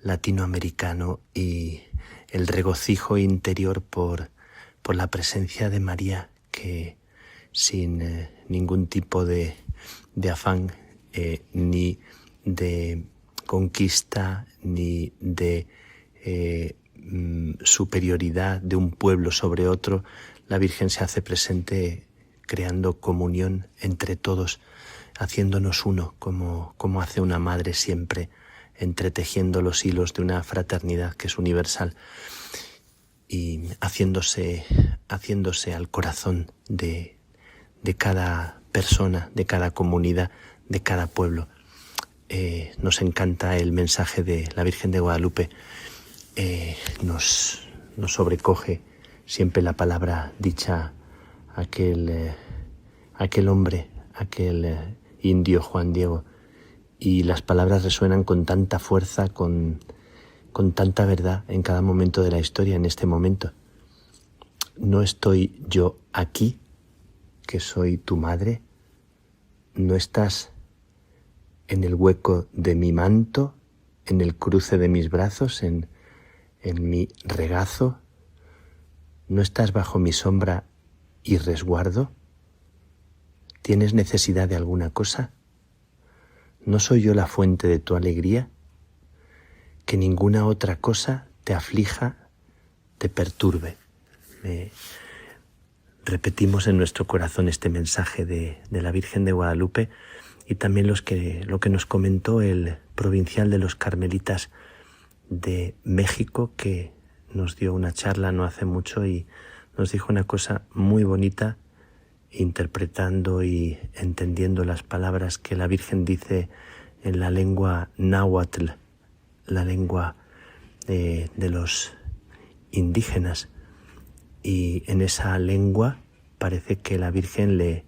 latinoamericano y el regocijo interior por la presencia de María, que sin ningún tipo de afán, ni de conquista, ni de superioridad de un pueblo sobre otro, la Virgen se hace presente creando comunión entre todos, haciéndonos uno, como hace una madre siempre, entretejiendo los hilos de una fraternidad que es universal y haciéndose al corazón de cada persona, de cada comunidad, de cada pueblo. Nos encanta el mensaje de la Virgen de Guadalupe. Nos sobrecoge siempre la palabra dicha aquel hombre, aquel indio Juan Diego, y las palabras resuenan con tanta fuerza, con tanta verdad en cada momento de la historia. En este momento no estoy yo aquí, que soy tu madre, no estás en el hueco de mi manto, en el cruce de mis brazos, en mi regazo, no estás bajo mi sombra y resguardo. ¿Tienes necesidad de alguna cosa? ¿No soy yo la fuente de tu alegría? Que ninguna otra cosa te aflija, te perturbe. Repetimos en nuestro corazón este mensaje de la Virgen de Guadalupe, y también lo que nos comentó el provincial de los Carmelitas de México, que nos dio una charla no hace mucho y nos dijo una cosa muy bonita interpretando y entendiendo las palabras que la Virgen dice en la lengua náhuatl, la lengua de los indígenas. Y en esa lengua parece que la Virgen le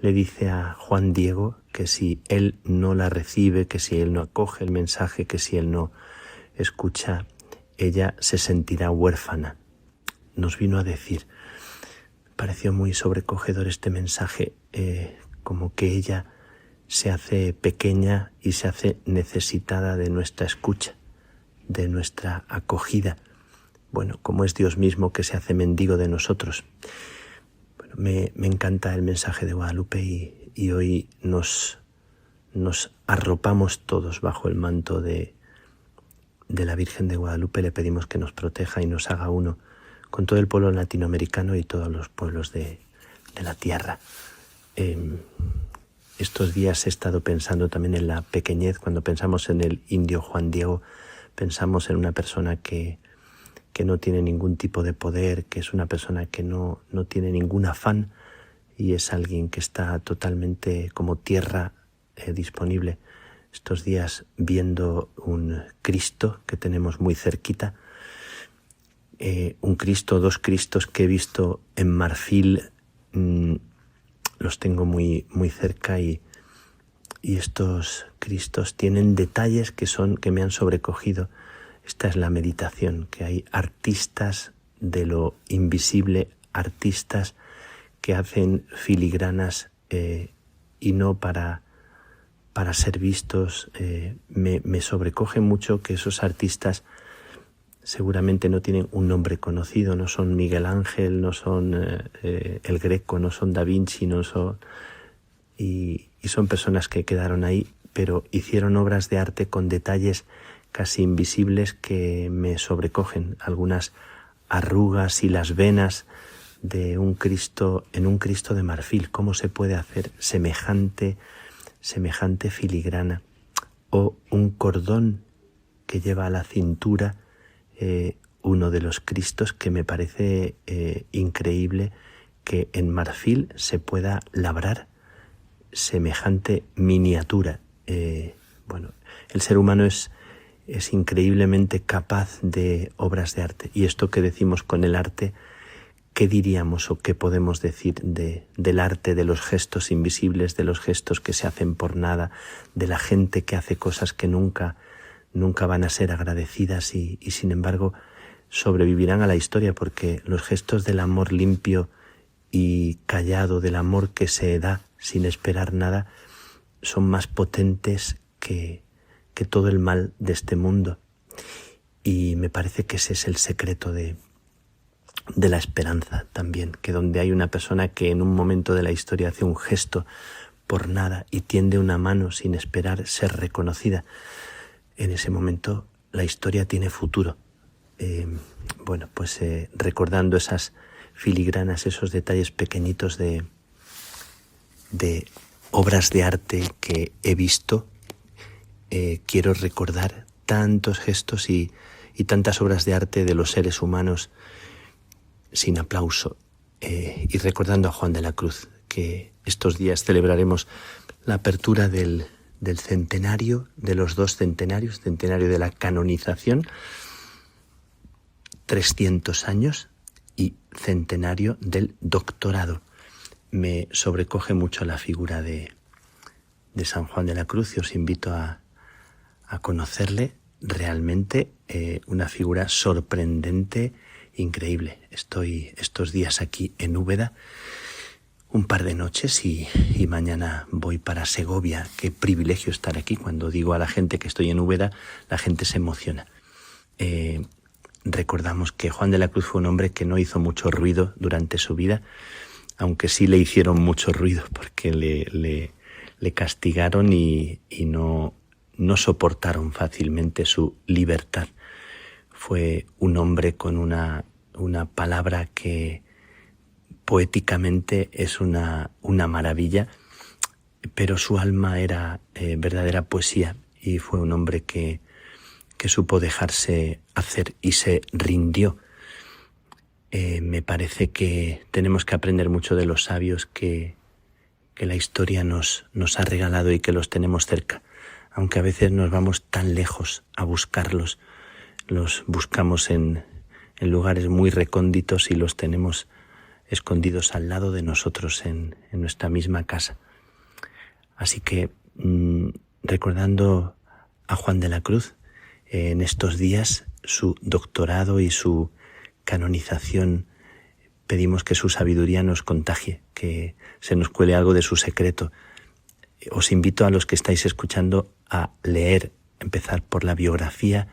dice a Juan Diego que si él no la recibe, que si él no acoge el mensaje, que si él no escucha, ella se sentirá huérfana. Nos vino a decir, pareció muy sobrecogedor este mensaje, como que ella se hace pequeña y se hace necesitada de nuestra escucha, de nuestra acogida. Bueno, como es Dios mismo que se hace mendigo de nosotros. Bueno, me encanta el mensaje de Guadalupe y hoy nos arropamos todos bajo el manto de la Virgen de Guadalupe. Le pedimos que nos proteja y nos haga uno con todo el pueblo latinoamericano y todos los pueblos de la tierra. Estos días he estado pensando también en la pequeñez. Cuando pensamos en el indio Juan Diego, pensamos en una persona que no tiene ningún tipo de poder, que es una persona que no tiene ningún afán y es alguien que está totalmente como tierra disponible. Estos días viendo un Cristo que tenemos muy cerquita, un Cristo, dos Cristos que he visto en marfil, los tengo muy, muy cerca y estos Cristos tienen detalles que me han sobrecogido. Esta es la meditación, que hay artistas de lo invisible, artistas que hacen filigranas y no para ser vistos. Me sobrecoge mucho que esos artistas seguramente no tienen un nombre conocido, no son Miguel Ángel, no son el Greco, no son Da Vinci, y son personas que quedaron ahí, pero hicieron obras de arte con detalles casi invisibles que me sobrecogen, algunas arrugas y las venas de un Cristo en un Cristo de marfil. ¿Cómo se puede hacer semejante filigrana? O un cordón que lleva a la cintura uno de los Cristos, que me parece increíble que en marfil se pueda labrar semejante miniatura. Bueno, el ser humano es increíblemente capaz de obras de arte. Y esto que decimos con el arte, ¿qué diríamos o qué podemos decir del arte, de los gestos invisibles, de los gestos que se hacen por nada, de la gente que hace cosas que nunca van a ser agradecidas y sin embargo sobrevivirán a la historia? Porque los gestos del amor limpio y callado, del amor que se da sin esperar nada, son más potentes que todo el mal de este mundo. Y me parece que ese es el secreto de la esperanza también, que donde hay una persona que en un momento de la historia hace un gesto por nada y tiende una mano sin esperar ser reconocida, en ese momento la historia tiene futuro. Bueno, pues recordando esas filigranas, esos detalles pequeñitos de obras de arte que he visto, quiero recordar tantos gestos y tantas obras de arte de los seres humanos sin aplauso, y recordando a Juan de la Cruz, que estos días celebraremos la apertura del centenario, de los dos centenarios, centenario de la canonización, 300 años, y centenario del doctorado. Me sobrecoge mucho la figura de San Juan de la Cruz y os invito a conocerle. Realmente una figura sorprendente, increíble. Estoy estos días aquí en Úbeda, un par de noches y mañana voy para Segovia. Qué privilegio estar aquí. Cuando digo a la gente que estoy en Úbeda, la gente se emociona. Recordamos que Juan de la Cruz fue un hombre que no hizo mucho ruido durante su vida, aunque sí le hicieron mucho ruido porque le castigaron y no soportaron fácilmente su libertad. Fue un hombre con una palabra que poéticamente es una maravilla, pero su alma era verdadera poesía, y fue un hombre que supo dejarse hacer y se rindió. Me parece que tenemos que aprender mucho de los sabios que la historia nos ha regalado y que los tenemos cerca, aunque a veces nos vamos tan lejos a buscarlos. Los buscamos en lugares muy recónditos y los tenemos escondidos al lado de nosotros en nuestra misma casa. Así que recordando a Juan de la Cruz, en estos días su doctorado y su canonización, pedimos que su sabiduría nos contagie, que se nos cuele algo de su secreto. Os invito a los que estáis escuchando a leer, empezar por la biografía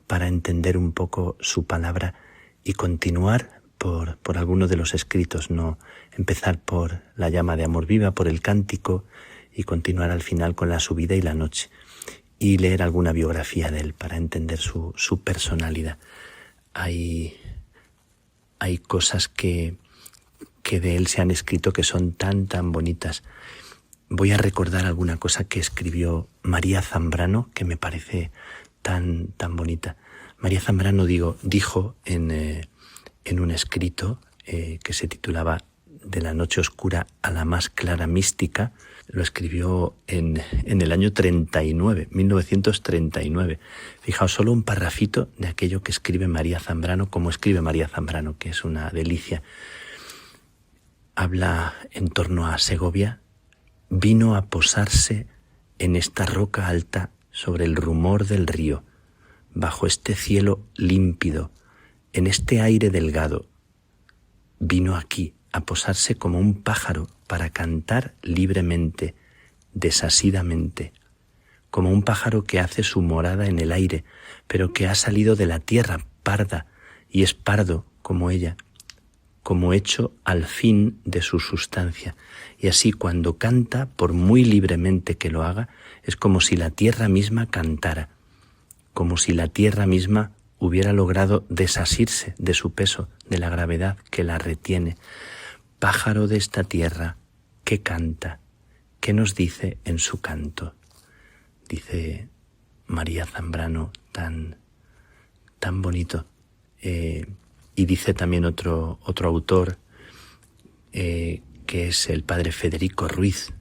para entender un poco su palabra y continuar por alguno de los escritos, no empezar por la llama de amor viva, por el cántico y continuar al final con la subida y la noche y leer alguna biografía de él para entender su personalidad. Hay cosas que de él se han escrito que son tan bonitas. Voy a recordar alguna cosa que escribió María Zambrano que me parece tan bonita. María Zambrano dijo en un escrito que se titulaba De la noche oscura a la más clara mística. Lo escribió en el año 1939. Fijaos, solo un parrafito de aquello que escribe María Zambrano, como escribe María Zambrano, que es una delicia. Habla en torno a Segovia. Vino a posarse en esta roca alta sobre el rumor del río, bajo este cielo límpido, en este aire delgado. Vino aquí a posarse como un pájaro para cantar libremente, desasidamente, como un pájaro que hace su morada en el aire, pero que ha salido de la tierra parda y es pardo como ella, como hecho al fin de su sustancia. Y así cuando canta, por muy libremente que lo haga, es como si la tierra misma cantara, como si la tierra misma hubiera logrado desasirse de su peso, de la gravedad que la retiene. Pájaro de esta tierra, que canta, ¿qué nos dice en su canto? Dice María Zambrano, tan bonito. Y dice también otro autor, que es el padre Federico Ruiz,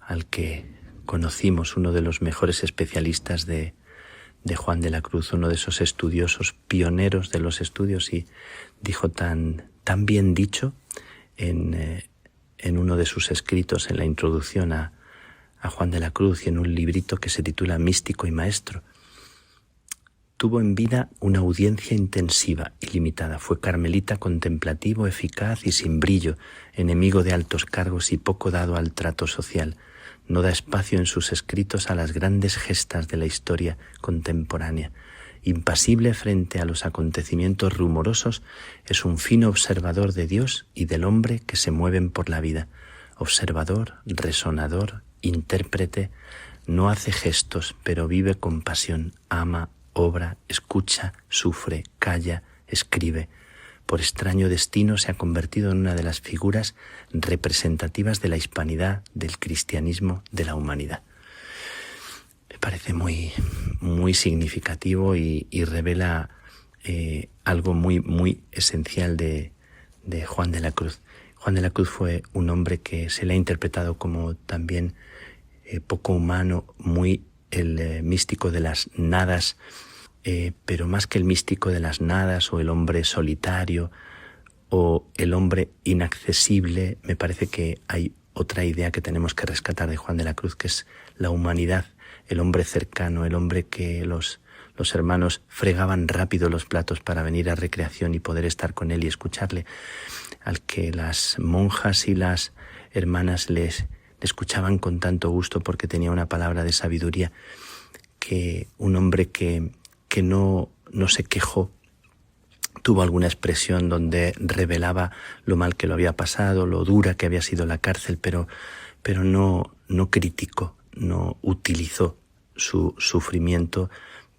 al que conocimos, uno de los mejores especialistas de Juan de la Cruz, uno de esos estudiosos pioneros de los estudios, y dijo tan bien dicho en uno de sus escritos, en la introducción a Juan de la Cruz y en un librito que se titula Místico y Maestro. Tuvo en vida una audiencia intensiva y limitada. Fue carmelita contemplativo, eficaz y sin brillo, enemigo de altos cargos y poco dado al trato social. No da espacio en sus escritos a las grandes gestas de la historia contemporánea. Impasible frente a los acontecimientos rumorosos, es un fino observador de Dios y del hombre que se mueven por la vida. Observador, resonador, intérprete, no hace gestos, pero vive con pasión, ama, obra, escucha, sufre, calla, escribe. Por extraño destino se ha convertido en una de las figuras representativas de la hispanidad, del cristianismo, de la humanidad. Me parece muy significativo y revela algo muy esencial de Juan de la Cruz. Juan de la Cruz fue un hombre que se le ha interpretado como también poco humano, muy el místico de las nadas, pero más que el místico de las nadas o el hombre solitario o el hombre inaccesible, me parece que hay otra idea que tenemos que rescatar de Juan de la Cruz, que es la humanidad, el hombre cercano, el hombre que los hermanos fregaban rápido los platos para venir a recreación y poder estar con él y escucharle, al que las monjas y las hermanas le escuchaban con tanto gusto porque tenía una palabra de sabiduría, que un hombre que no se quejó, tuvo alguna expresión donde revelaba lo mal que lo había pasado, lo dura que había sido la cárcel, pero no criticó, no utilizó su sufrimiento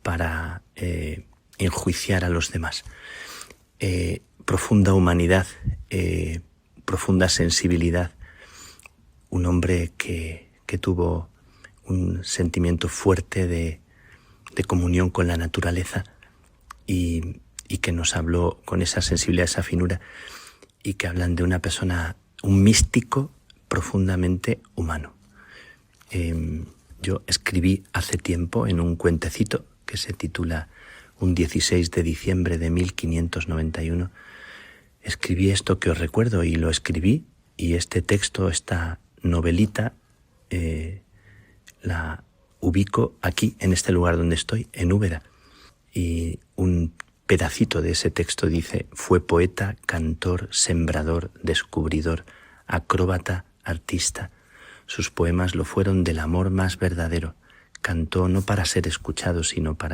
para enjuiciar a los demás. Profunda humanidad, profunda sensibilidad, un hombre que tuvo un sentimiento fuerte de comunión con la naturaleza y y que nos habló con esa sensibilidad, esa finura, y que hablan de una persona, un místico profundamente humano. Yo escribí hace tiempo en un cuentecito que se titula Un 16 de diciembre de 1591, escribí esto que os recuerdo y lo escribí, y este texto, esta novelita, la ubico aquí, en este lugar donde estoy, en Úbeda. Y un pedacito de ese texto dice: fue poeta, cantor, sembrador, descubridor, acróbata, artista. Sus poemas lo fueron del amor más verdadero. Cantó no para ser escuchado, sino por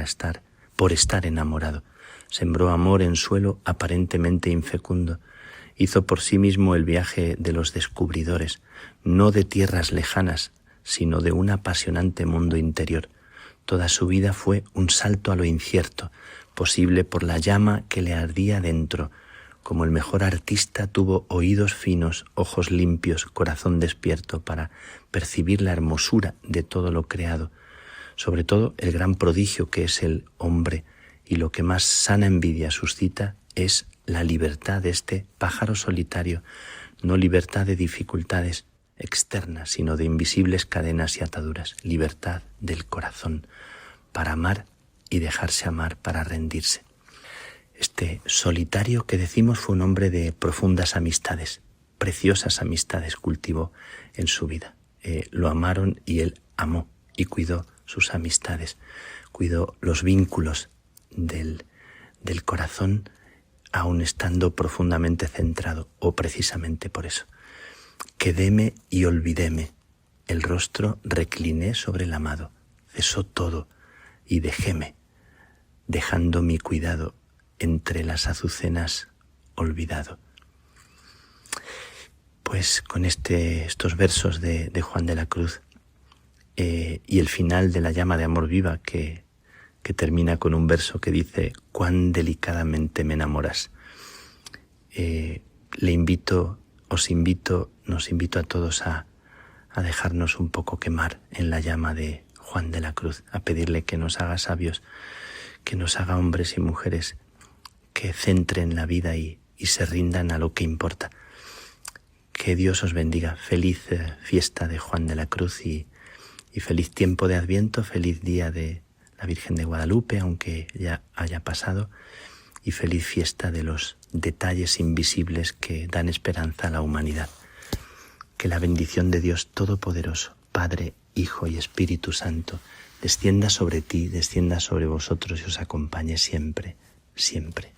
estar enamorado. Sembró amor en suelo aparentemente infecundo. Hizo por sí mismo el viaje de los descubridores, no de tierras lejanas, sino de un apasionante mundo interior. Toda su vida fue un salto a lo incierto, posible por la llama que le ardía dentro. Como el mejor artista tuvo oídos finos, ojos limpios, corazón despierto para percibir la hermosura de todo lo creado, sobre todo el gran prodigio que es el hombre, y lo que más sana envidia suscita es la libertad de este pájaro solitario, no libertad de dificultades externas, sino de invisibles cadenas y ataduras, libertad del corazón para amar y dejarse amar, para rendirse. Este solitario que decimos fue un hombre de profundas amistades, preciosas amistades cultivó en su vida. Lo amaron y él amó y cuidó sus amistades, cuidó los vínculos del corazón, aun estando profundamente centrado, o precisamente por eso. Quedéme y olvidéme, el rostro recliné sobre el amado, cesó todo y dejéme, dejando mi cuidado entre las azucenas olvidado. Pues con estos versos de Juan de la Cruz y el final de La llama de amor viva que termina con un verso que dice: cuán delicadamente me enamoras. Nos invito a todos a dejarnos un poco quemar en la llama de Juan de la Cruz, a pedirle que nos haga sabios, que nos haga hombres y mujeres que centren la vida y se rindan a lo que importa. Que Dios os bendiga. Feliz fiesta de Juan de la Cruz y feliz tiempo de Adviento, feliz día de la Virgen de Guadalupe, aunque ya haya pasado, y feliz fiesta de los detalles invisibles que dan esperanza a la humanidad. Que la bendición de Dios Todopoderoso, Padre, Hijo y Espíritu Santo, descienda sobre ti, descienda sobre vosotros y os acompañe siempre, siempre.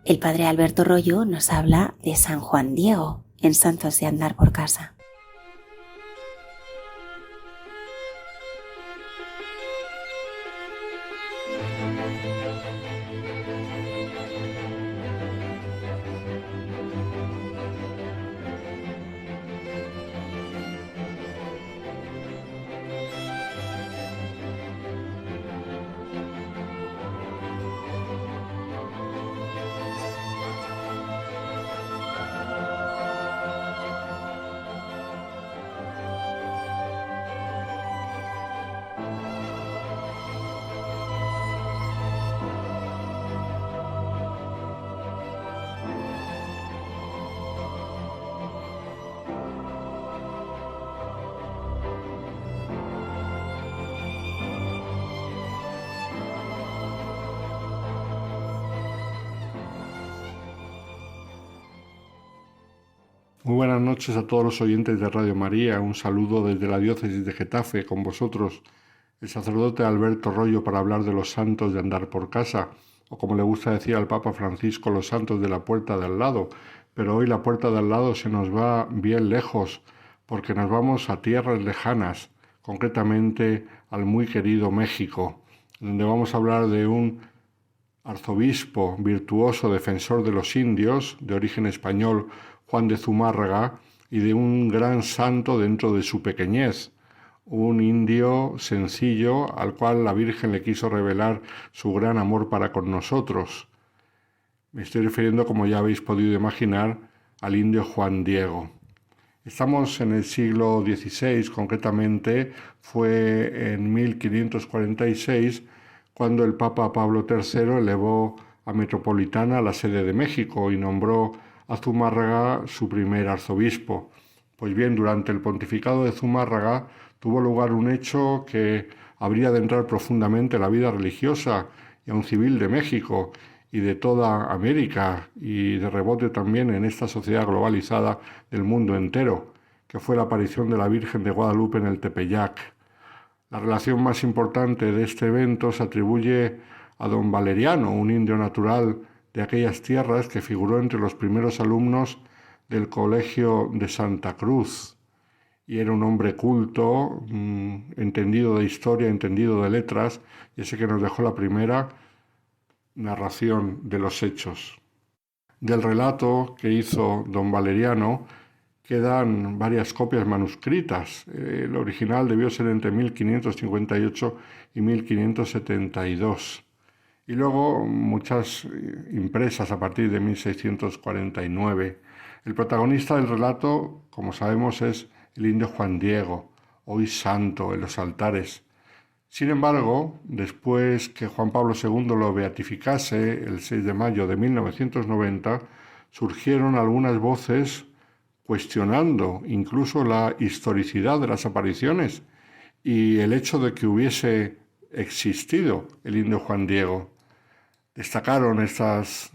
El padre Alberto Royo nos habla de San Juan Diego en Santos de Andar por Casa. Muy buenas noches a todos los oyentes de Radio María. Un saludo desde la diócesis de Getafe con vosotros, el sacerdote Alberto Royo, para hablar de los santos de andar por casa, o como le gusta decir al Papa Francisco, los santos de la puerta de al lado. Pero hoy la puerta de al lado se nos va bien lejos, porque nos vamos a tierras lejanas, concretamente al muy querido México, donde vamos a hablar de un arzobispo virtuoso, defensor de los indios, de origen español, Juan de Zumárraga, y de un gran santo dentro de su pequeñez, un indio sencillo al cual la Virgen le quiso revelar su gran amor para con nosotros. Me estoy refiriendo, como ya habéis podido imaginar, al indio Juan Diego. Estamos en el siglo XVI, concretamente fue en 1546 cuando el Papa Pablo III elevó a Metropolitana la sede de México y nombró a Zumárraga su primer arzobispo. Pues bien, durante el pontificado de Zumárraga tuvo lugar un hecho que habría de entrar profundamente en la vida religiosa y aun civil de México y de toda América, y de rebote también en esta sociedad globalizada del mundo entero, que fue la aparición de la Virgen de Guadalupe en el Tepeyac. La relación más importante de este evento se atribuye a don Valeriano, un indio natural de aquellas tierras que figuró entre los primeros alumnos del Colegio de Santa Cruz, y era un hombre culto, entendido de historia, entendido de letras, y ese que nos dejó la primera narración de los hechos. Del relato que hizo don Valeriano quedan varias copias manuscritas. El original debió ser entre 1558 y 1572. Y luego muchas impresas a partir de 1649. El protagonista del relato, como sabemos, es el indio Juan Diego, hoy santo en los altares. Sin embargo, después que Juan Pablo II lo beatificase el 6 de mayo de 1990, surgieron algunas voces cuestionando incluso la historicidad de las apariciones y el hecho de que hubiese existido el indio Juan Diego. Destacaron estas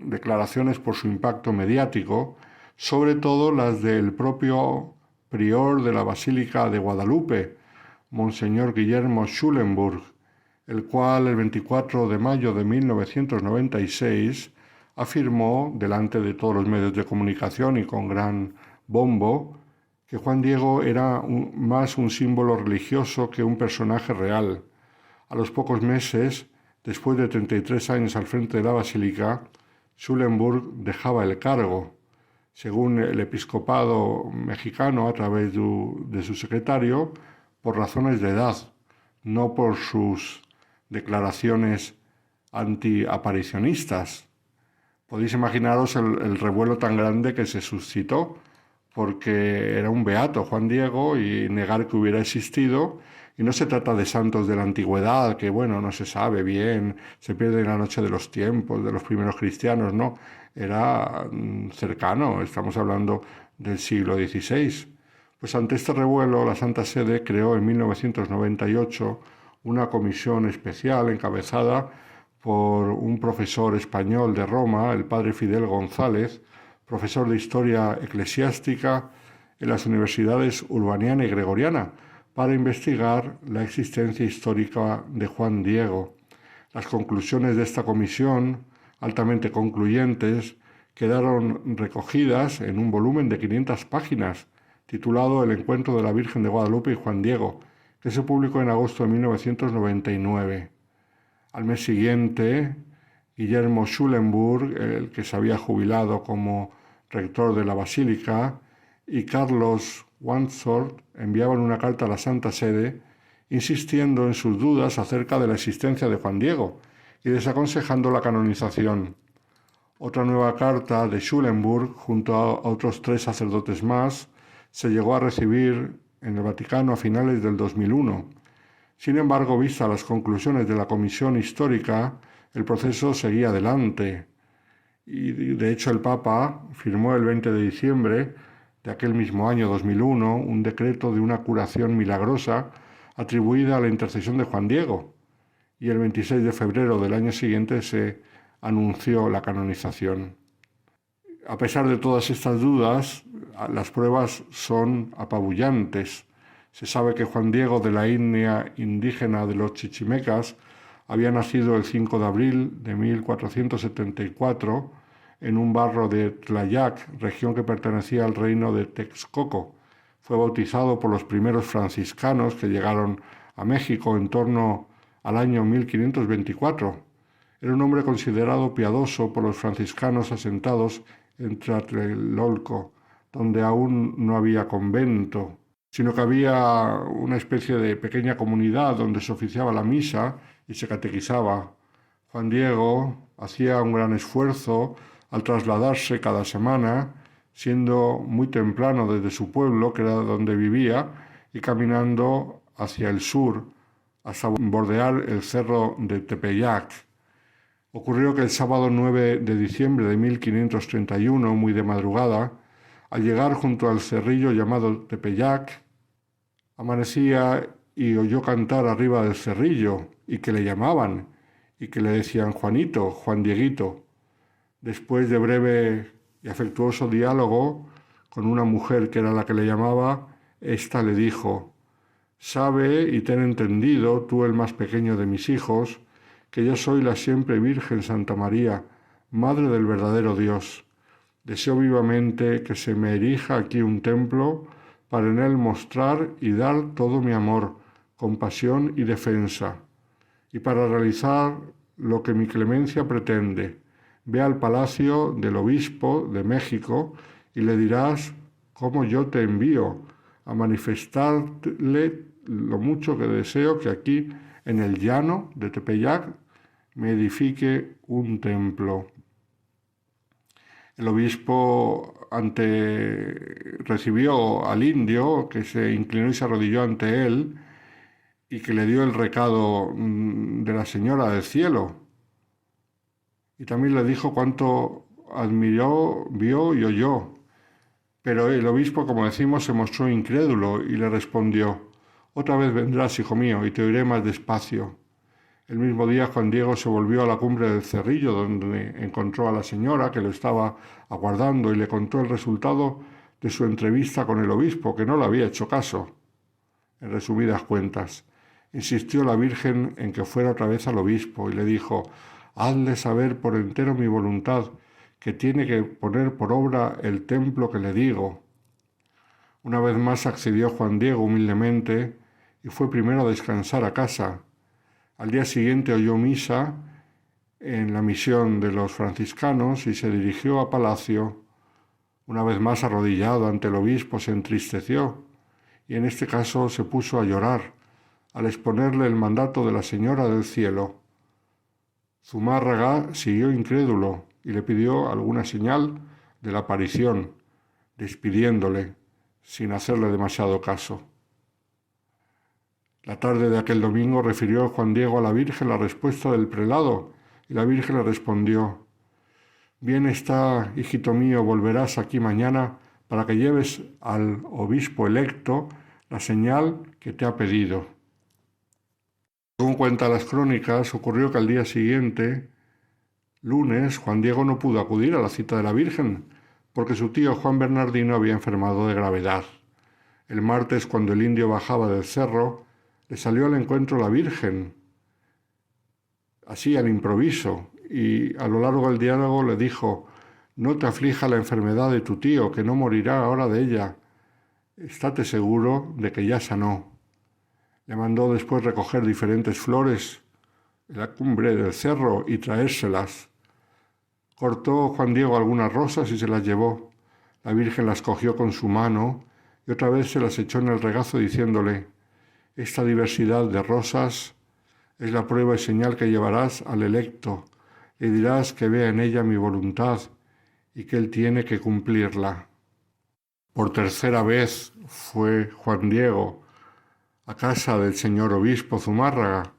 declaraciones por su impacto mediático, sobre todo las del propio prior de la Basílica de Guadalupe, Monseñor Guillermo Schulenburg, el cual el 24 de mayo de 1996 afirmó, delante de todos los medios de comunicación y con gran bombo, que Juan Diego era más un símbolo religioso que un personaje real. A los pocos meses, después de 33 años al frente de la Basílica, Schulenburg dejaba el cargo. Según el episcopado mexicano, a través de su secretario, por razones de edad, no por sus declaraciones antiaparicionistas. Podéis imaginaros el revuelo tan grande que se suscitó, porque era un beato Juan Diego y negar que hubiera existido. Y no se trata de santos de la antigüedad, que bueno, no se sabe bien, se pierde en la noche de los tiempos, de los primeros cristianos, no. Era cercano, estamos hablando del siglo XVI. Pues ante este revuelo, la Santa Sede creó en 1998 una comisión especial encabezada por un profesor español de Roma, el padre Fidel González, profesor de Historia Eclesiástica en las universidades Urbaniana y Gregoriana, para investigar la existencia histórica de Juan Diego. Las conclusiones de esta comisión altamente concluyentes, quedaron recogidas en un volumen de 500 páginas, titulado El encuentro de la Virgen de Guadalupe y Juan Diego, que se publicó en agosto de 1999. Al mes siguiente, Guillermo Schulenburg, el que se había jubilado como rector de la Basílica, y Carlos Wandsworth enviaban una carta a la Santa Sede insistiendo en sus dudas acerca de la existencia de Juan Diego y desaconsejando la canonización. Otra nueva carta de Schulenburg, junto a otros 3 sacerdotes más, se llegó a recibir en el Vaticano a finales del 2001. Sin embargo, vistas las conclusiones de la Comisión Histórica, el proceso seguía adelante. Y de hecho el Papa firmó el 20 de diciembre de aquel mismo año 2001 un decreto de una curación milagrosa atribuida a la intercesión de Juan Diego, y el 26 de febrero del año siguiente se anunció la canonización. A pesar de todas estas dudas, las pruebas son apabullantes. Se sabe que Juan Diego, de la etnia indígena de los chichimecas, había nacido el 5 de abril de 1474 en un barrio de Tlayac, región que pertenecía al reino de Texcoco. Fue bautizado por los primeros franciscanos que llegaron a México en torno al año 1524. Era un hombre considerado piadoso por los franciscanos asentados en Tlatelolco, donde aún no había convento, sino que había una especie de pequeña comunidad donde se oficiaba la misa y se catequizaba. Juan Diego hacía un gran esfuerzo al trasladarse cada semana, siendo muy temprano desde su pueblo, que era donde vivía, y caminando hacia el sur hasta bordear el cerro de Tepeyac. Ocurrió que el sábado 9 de diciembre de 1531, muy de madrugada, al llegar junto al cerrillo llamado Tepeyac, amanecía y oyó cantar arriba del cerrillo, y que le llamaban, y que le decían Juanito, Juan Dieguito. Después de breve y afectuoso diálogo con una mujer que era la que le llamaba, ésta le dijo: «Sabe y ten entendido, tú el más pequeño de mis hijos, que yo soy la siempre Virgen Santa María, Madre del verdadero Dios. Deseo vivamente que se me erija aquí un templo para en él mostrar y dar todo mi amor, compasión y defensa, y para realizar lo que mi clemencia pretende. Ve al palacio del obispo de México y le dirás cómo yo te envío a manifestarle lo mucho que deseo que aquí en el llano de Tepeyac me edifique un templo». El obispo recibió al indio, que se inclinó y se arrodilló ante él, y que le dio el recado de la Señora del Cielo. Y también le dijo cuánto admiró, vio y oyó. Pero el obispo, como decimos, se mostró incrédulo y le respondió: «Otra vez vendrás, hijo mío, y te oiré más despacio». El mismo día Juan Diego se volvió a la cumbre del cerrillo, donde encontró a la señora que lo estaba aguardando, y le contó el resultado de su entrevista con el obispo, que no le había hecho caso. En resumidas cuentas, insistió la Virgen en que fuera otra vez al obispo y le dijo: «Hazle saber por entero mi voluntad, que tiene que poner por obra el templo que le digo». Una vez más accedió Juan Diego humildemente y fue primero a descansar a casa. Al día siguiente oyó misa en la misión de los franciscanos y se dirigió a palacio. Una vez más, arrodillado ante el obispo, se entristeció y en este caso se puso a llorar al exponerle el mandato de la Señora del Cielo. Zumárraga siguió incrédulo y le pidió alguna señal de la aparición, despidiéndole sin hacerle demasiado caso. La tarde de aquel domingo refirió Juan Diego a la Virgen la respuesta del prelado, y la Virgen le respondió: «Bien está, hijito mío, volverás aquí mañana para que lleves al obispo electo la señal que te ha pedido». Según cuentan las crónicas, ocurrió que al día siguiente, lunes, Juan Diego no pudo acudir a la cita de la Virgen, porque su tío Juan Bernardino había enfermado de gravedad. El martes, cuando el indio bajaba del cerro, le salió al encuentro la Virgen, así al improviso, y a lo largo del diálogo le dijo: no te aflija la enfermedad de tu tío, que no morirá ahora de ella. Estate seguro de que ya sanó. Le mandó después recoger diferentes flores en la cumbre del cerro y traérselas. Cortó Juan Diego algunas rosas y se las llevó. La Virgen las cogió con su mano y otra vez se las echó en el regazo diciéndole: esta diversidad de rosas es la prueba y señal que llevarás al electo. Le dirás que vea en ella mi voluntad y que él tiene que cumplirla. Por tercera vez fue Juan Diego a casa del señor obispo Zumárraga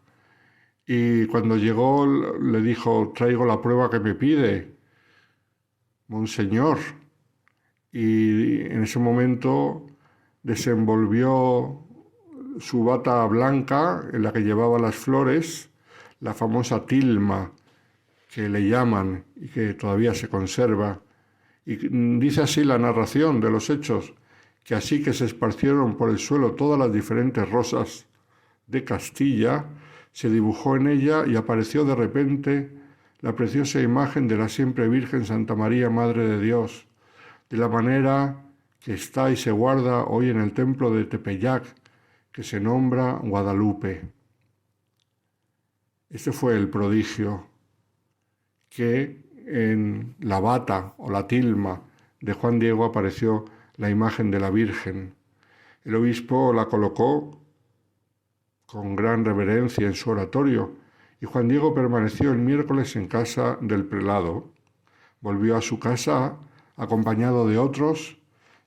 y cuando llegó le dijo: traigo la prueba que me pide, monseñor. Y en ese momento desenvolvió su bata blanca en la que llevaba las flores, la famosa tilma que le llaman y que todavía se conserva. Y dice así la narración de los hechos, que así que se esparcieron por el suelo todas las diferentes rosas de Castilla, se dibujó en ella y apareció de repente la preciosa imagen de la siempre Virgen Santa María, Madre de Dios, de la manera que está y se guarda hoy en el templo de Tepeyac, que se nombra Guadalupe. Este fue el prodigio, que en la bata o la tilma de Juan Diego apareció la imagen de la Virgen. El obispo la colocó con gran reverencia en su oratorio y Juan Diego permaneció el miércoles en casa del prelado. Volvió a su casa acompañado de otros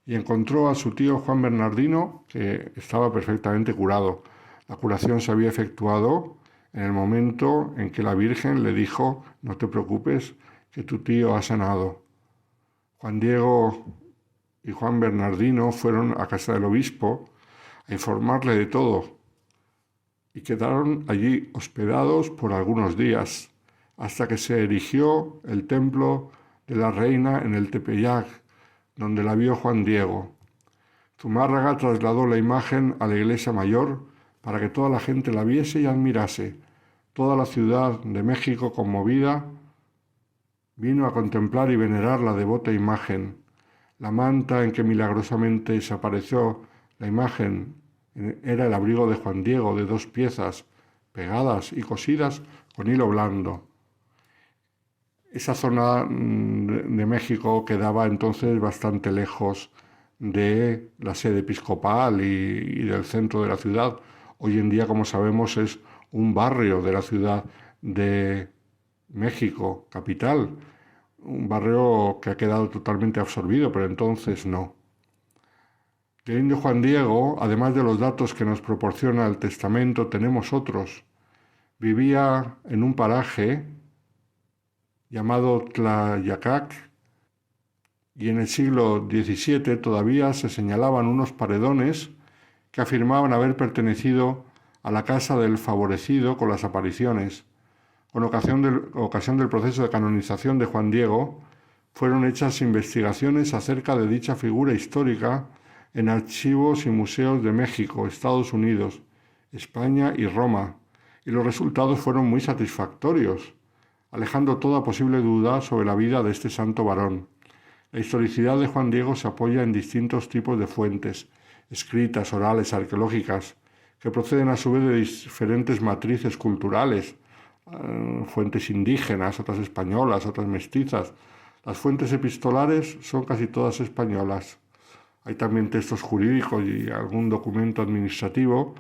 y encontró a su tío Juan Bernardino, que estaba perfectamente curado. La curación se había efectuado en el momento en que la Virgen le dijo: no te preocupes, que tu tío ha sanado. Juan Diego y Juan Bernardino fueron a casa del obispo a informarle de todo y quedaron allí hospedados por algunos días, hasta que se erigió el templo de la reina en el Tepeyac, donde la vio Juan Diego. Zumárraga trasladó la imagen a la iglesia mayor para que toda la gente la viese y admirase. Toda la ciudad de México, conmovida, vino a contemplar y venerar la devota imagen. La manta en que milagrosamente desapareció la imagen era el abrigo de Juan Diego, de 2 piezas, pegadas y cosidas con hilo blando. Esa zona de México quedaba entonces bastante lejos de la sede episcopal y del centro de la ciudad. Hoy en día, como sabemos, es un barrio de la ciudad de México, capital, un barrio que ha quedado totalmente absorbido, pero entonces no. Del indio Juan Diego, además de los datos que nos proporciona el testamento, tenemos otros. Vivía en un paraje llamado Tlayacac, y en el siglo XVII todavía se señalaban unos paredones que afirmaban haber pertenecido a la casa del favorecido con las apariciones. Con ocasión del proceso de canonización de Juan Diego, fueron hechas investigaciones acerca de dicha figura histórica en archivos y museos de México, Estados Unidos, España y Roma, y los resultados fueron muy satisfactorios, alejando toda posible duda sobre la vida de este santo varón. La historicidad de Juan Diego se apoya en distintos tipos de fuentes, escritas, orales, arqueológicas, que proceden a su vez de diferentes matrices culturales, fuentes indígenas, otras españolas, otras mestizas. Las fuentes epistolares son casi todas españolas. Hay también textos jurídicos y algún documento administrativo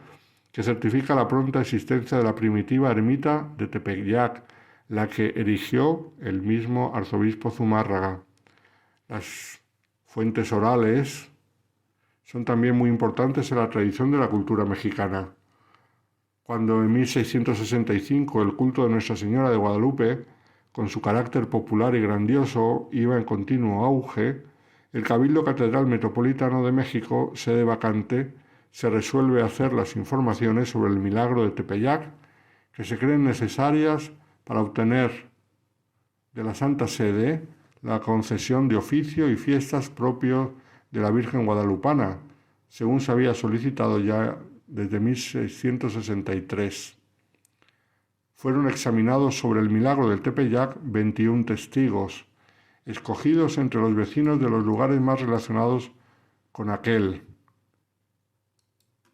que certifica la pronta existencia de la primitiva ermita de Tepeyac, la que erigió el mismo arzobispo Zumárraga. Las fuentes orales son también muy importantes en la tradición de la cultura mexicana. Cuando en 1665 el culto de Nuestra Señora de Guadalupe, con su carácter popular y grandioso, iba en continuo auge, el Cabildo Catedral Metropolitano de México, sede vacante, se resuelve hacer las informaciones sobre el milagro de Tepeyac que se creen necesarias para obtener de la Santa Sede la concesión de oficio y fiestas propios de la Virgen Guadalupana, según se había solicitado ya desde 1663. fueron examinados sobre el milagro del Tepeyac 21 testigos, escogidos entre los vecinos de los lugares más relacionados con aquel,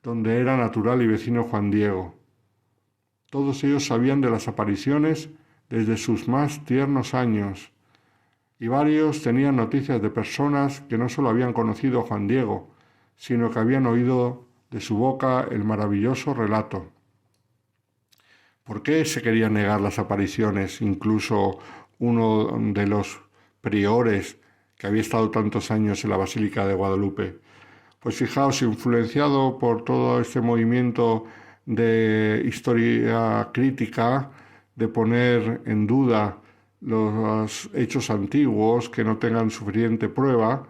donde era natural y vecino Juan Diego. Todos ellos sabían de las apariciones desde sus más tiernos años, y varios tenían noticias de personas que no solo habían conocido a Juan Diego, sino que habían oído de su boca el maravilloso relato. ¿Por qué se querían negar las apariciones? Incluso uno de los priores que había estado tantos años en la Basílica de Guadalupe. Pues fijaos, influenciado por todo este movimiento de historia crítica, de poner en duda los hechos antiguos que no tengan suficiente prueba,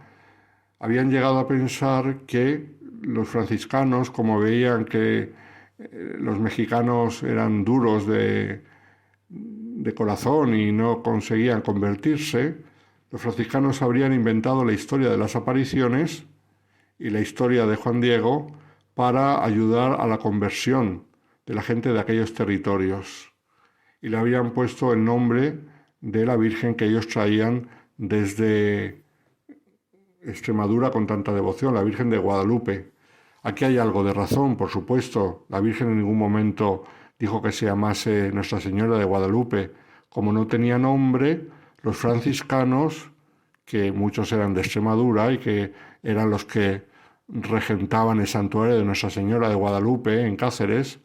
habían llegado a pensar que los franciscanos, como veían que los mexicanos eran duros de corazón y no conseguían convertirse, los franciscanos habrían inventado la historia de las apariciones y la historia de Juan Diego para ayudar a la conversión de la gente de aquellos territorios. Y le habían puesto el nombre de la Virgen que ellos traían desde Extremadura con tanta devoción, la Virgen de Guadalupe. Aquí hay algo de razón, por supuesto. La Virgen en ningún momento dijo que se llamase Nuestra Señora de Guadalupe. Como no tenía nombre, los franciscanos, que muchos eran de Extremadura y que eran los que regentaban el santuario de Nuestra Señora de Guadalupe en Cáceres,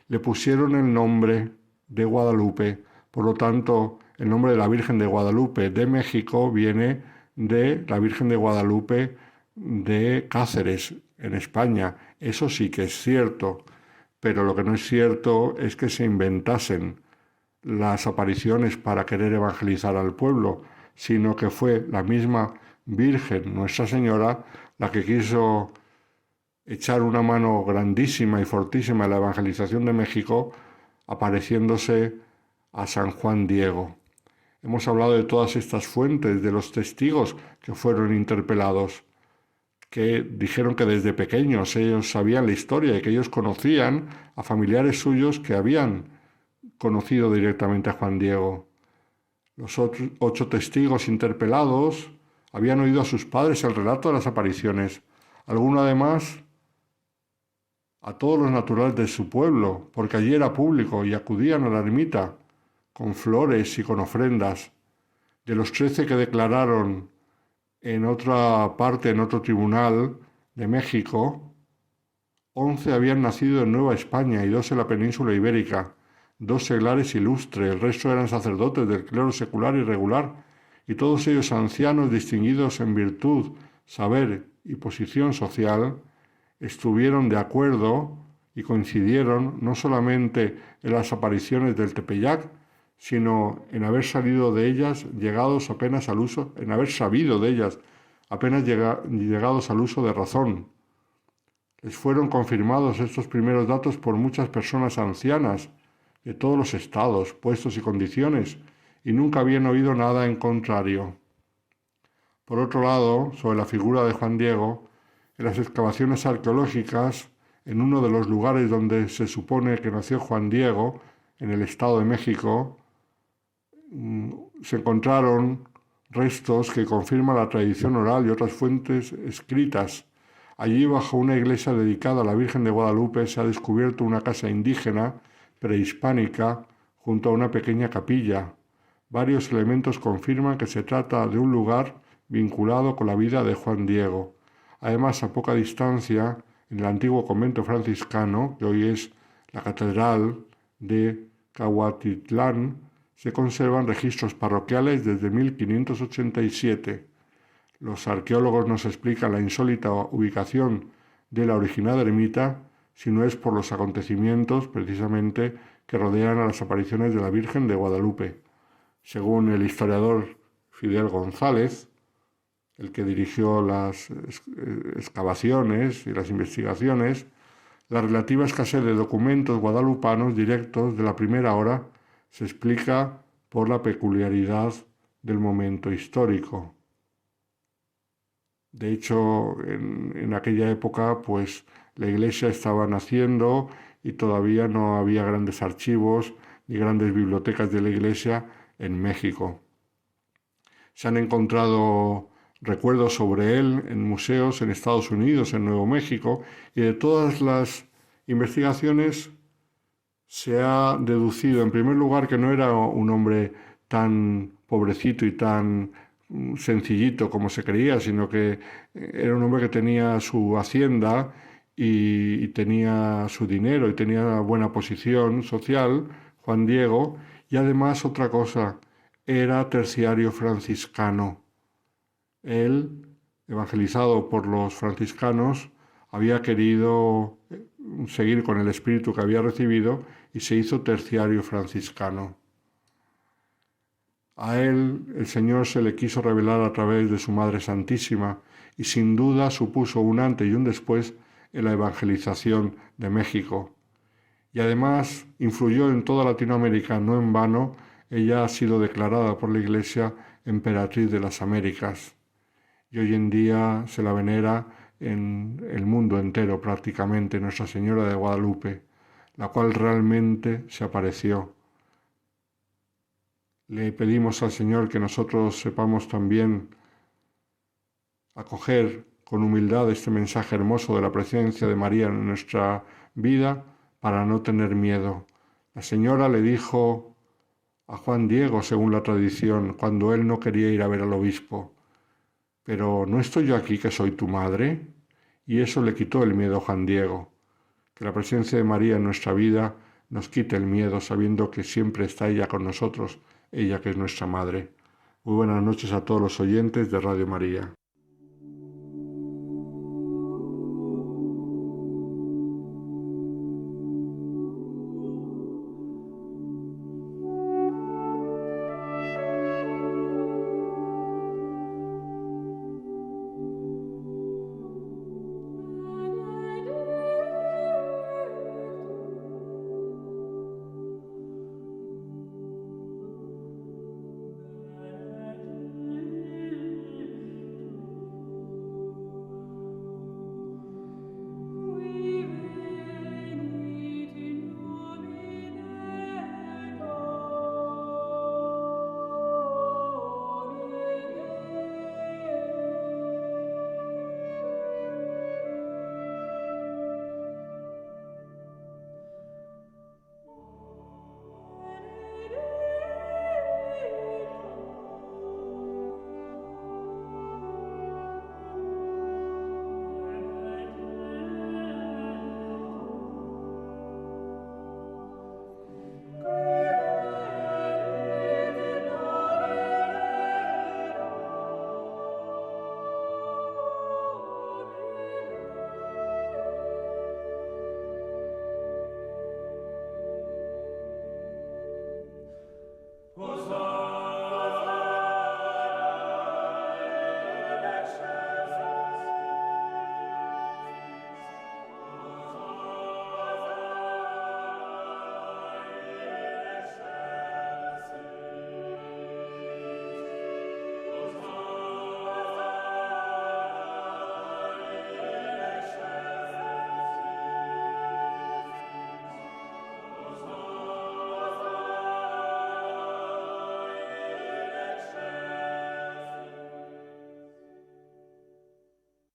le pusieron el nombre de Guadalupe. Por lo tanto, el nombre de la Virgen de Guadalupe de México viene de la Virgen de Guadalupe de Cáceres, en España. Eso sí que es cierto, pero lo que no es cierto es que se inventasen las apariciones para querer evangelizar al pueblo, sino que fue la misma Virgen, Nuestra Señora, la que quiso echar una mano grandísima y fortísima en la evangelización de México, apareciéndose a San Juan Diego. Hemos hablado de todas estas fuentes, de los testigos que fueron interpelados, que dijeron que desde pequeños ellos sabían la historia y que ellos conocían a familiares suyos que habían conocido directamente a Juan Diego. Los 8 testigos interpelados habían oído a sus padres el relato de las apariciones, alguno además a todos los naturales de su pueblo, porque allí era público y acudían a la ermita con flores y con ofrendas. De los 13 que declararon en otra parte, en otro tribunal de México, 11 habían nacido en Nueva España y 2 en la península ibérica, 2 seglares ilustres, el resto eran sacerdotes del clero secular y regular, y todos ellos ancianos distinguidos en virtud, saber y posición social, estuvieron de acuerdo y coincidieron no solamente en las apariciones del Tepeyac, sino en haber salido de ellas llegados apenas al uso, en haber sabido de ellas apenas llegados al uso de razón. Les fueron confirmados estos primeros datos por muchas personas ancianas de todos los estados, puestos y condiciones, y nunca habían oído nada en contrario. Por otro lado, sobre la figura de Juan Diego, en las excavaciones arqueológicas, en uno de los lugares donde se supone que nació Juan Diego, en el Estado de México, se encontraron restos que confirman la tradición oral y otras fuentes escritas. Allí, bajo una iglesia dedicada a la Virgen de Guadalupe, se ha descubierto una casa indígena prehispánica junto a una pequeña capilla. Varios elementos confirman que se trata de un lugar vinculado con la vida de Juan Diego. Además, a poca distancia, en el antiguo convento franciscano, que hoy es la Catedral de Cahuatitlán, se conservan registros parroquiales desde 1587. Los arqueólogos nos explican la insólita ubicación de la original ermita, si no es por los acontecimientos precisamente que rodean a las apariciones de la Virgen de Guadalupe. Según el historiador Fidel González, el que dirigió las excavaciones y las investigaciones, la relativa escasez de documentos guadalupanos directos de la primera hora se explica por la peculiaridad del momento histórico. De hecho, en aquella época, pues la Iglesia estaba naciendo y todavía no había grandes archivos ni grandes bibliotecas de la Iglesia en México. Se han encontrado recuerdos sobre él en museos en Estados Unidos, en Nuevo México, y de todas las investigaciones se ha deducido, en primer lugar, que no era un hombre tan pobrecito y tan sencillito como se creía, sino que era un hombre que tenía su hacienda y tenía su dinero y tenía buena posición social, Juan Diego, y además otra cosa, era terciario franciscano. Él, evangelizado por los franciscanos, había querido seguir con el espíritu que había recibido y se hizo terciario franciscano. A él el Señor se le quiso revelar a través de su Madre Santísima y sin duda supuso un antes y un después en la evangelización de México. Y además influyó en toda Latinoamérica, no en vano, ella ha sido declarada por la Iglesia emperatriz de las Américas. Y hoy en día se la venera en el mundo entero prácticamente, Nuestra Señora de Guadalupe, la cual realmente se apareció. Le pedimos al Señor que nosotros sepamos también acoger con humildad este mensaje hermoso de la presencia de María en nuestra vida para no tener miedo. La Señora le dijo a Juan Diego, según la tradición, cuando él no quería ir a ver al obispo, pero ¿no estoy yo aquí que soy tu madre? Y eso le quitó el miedo a Juan Diego. Que la presencia de María en nuestra vida nos quite el miedo, sabiendo que siempre está ella con nosotros, ella que es nuestra madre. Muy buenas noches a todos los oyentes de Radio María.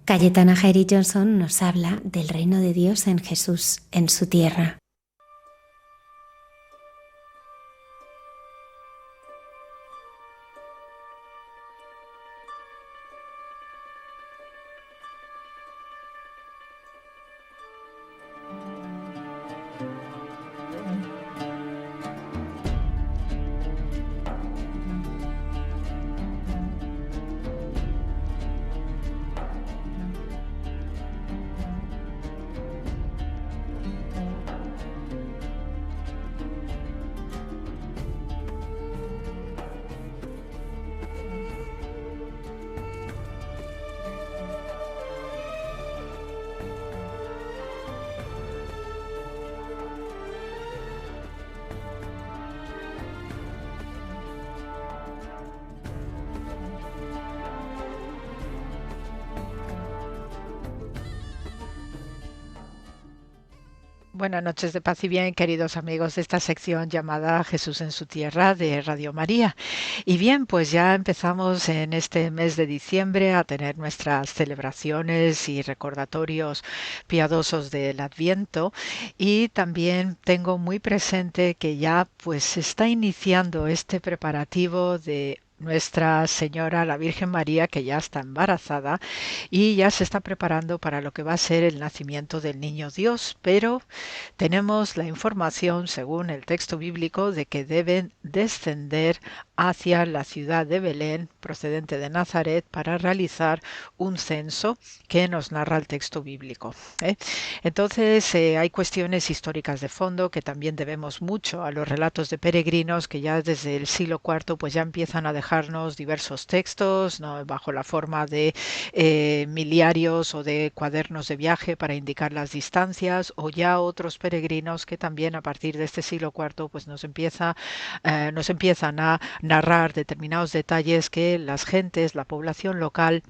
Cayetana Jairi Johnson nos habla del reino de Dios en Jesús, en su tierra. Buenas noches de paz y bien, queridos amigos de esta sección llamada Jesús en su tierra de Radio María. Y bien, pues ya empezamos en este mes de diciembre a tener nuestras celebraciones y recordatorios piadosos del Adviento, y también tengo muy presente que ya pues se está iniciando este preparativo de Nuestra Señora, la Virgen María, que ya está embarazada y ya se está preparando para lo que va a ser el nacimiento del niño Dios, pero tenemos la información, según el texto bíblico, de que deben descender hacia la ciudad de Belén, procedente de Nazaret, para realizar un censo que nos narra el texto bíblico. Entonces, hay cuestiones históricas de fondo que también debemos mucho a los relatos de peregrinos, que ya desde el siglo IV pues ya empiezan a dejarnos diversos textos, ¿no?, bajo la forma de miliarios o de cuadernos de viaje para indicar las distancias, o ya otros peregrinos que también a partir de este siglo IV pues nos empiezan a narrar determinados detalles que las gentes, la población local,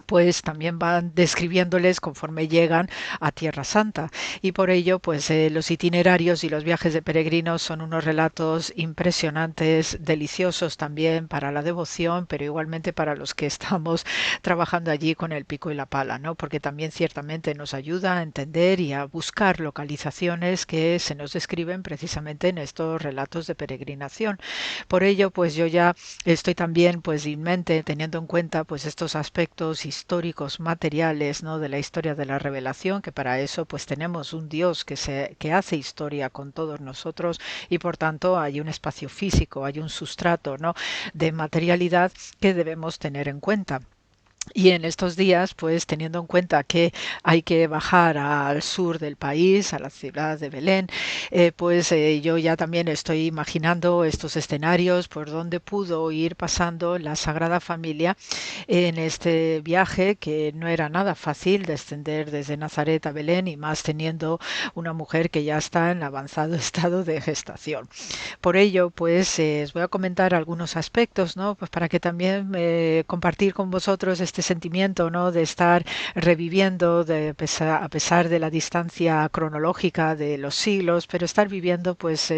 pues también van describiéndoles conforme llegan a Tierra Santa, y por ello pues los itinerarios y los viajes de peregrinos son unos relatos impresionantes, deliciosos también para la devoción, pero igualmente para los que estamos trabajando allí con el pico y la pala, ¿no?, porque también ciertamente nos ayuda a entender y a buscar localizaciones que se nos describen precisamente en estos relatos de peregrinación. Por ello pues yo ya estoy también pues en mente teniendo en cuenta pues estos aspectos históricos materiales, ¿no?, de la historia de la revelación, que para eso pues tenemos un Dios que hace historia con todos nosotros, y por tanto hay un espacio físico, hay un sustrato, ¿no?, de materialidad que debemos tener en cuenta. Y en estos días, pues teniendo en cuenta que hay que bajar al sur del país, a la ciudad de Belén, yo ya también estoy imaginando estos escenarios por donde pudo ir pasando la Sagrada Familia en este viaje, que no era nada fácil descender desde Nazaret a Belén, y más teniendo una mujer que ya está en avanzado estado de gestación. Por ello, pues os voy a comentar algunos aspectos, ¿no?, pues para que también compartir con vosotros este sentimiento, ¿no?, de estar reviviendo a pesar de la distancia cronológica de los siglos, pero estar viviendo pues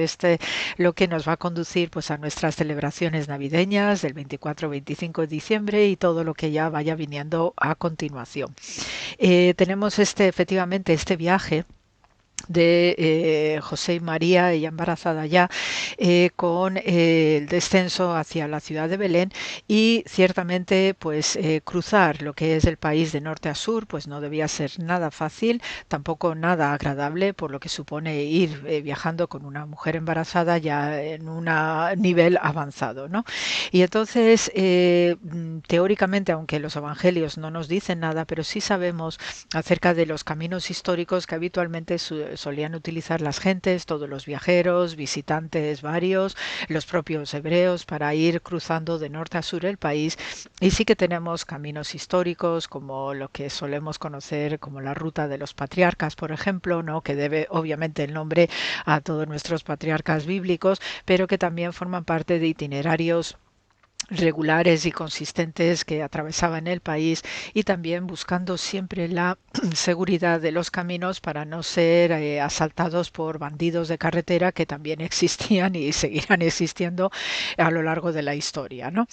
lo que nos va a conducir pues a nuestras celebraciones navideñas del 24-25 de diciembre y todo lo que ya vaya viniendo a continuación. Tenemos efectivamente este viaje de José y María, ella embarazada ya, con el descenso hacia la ciudad de Belén, y ciertamente pues cruzar lo que es el país de norte a sur pues no debía ser nada fácil, tampoco nada agradable, por lo que supone ir viajando con una mujer embarazada ya en un nivel avanzado, ¿no? Y entonces teóricamente, aunque los evangelios no nos dicen nada, pero sí sabemos acerca de los caminos históricos que habitualmente solían utilizar las gentes, todos los viajeros, visitantes varios, los propios hebreos, para ir cruzando de norte a sur el país. Y sí que tenemos caminos históricos como lo que solemos conocer como la ruta de los patriarcas, por ejemplo, ¿no?, que debe obviamente el nombre a todos nuestros patriarcas bíblicos, pero que también forman parte de itinerarios regulares y consistentes que atravesaban el país, y también buscando siempre la seguridad de los caminos para no ser asaltados por bandidos de carretera, que también existían y seguirán existiendo a lo largo de la historia, ¿no?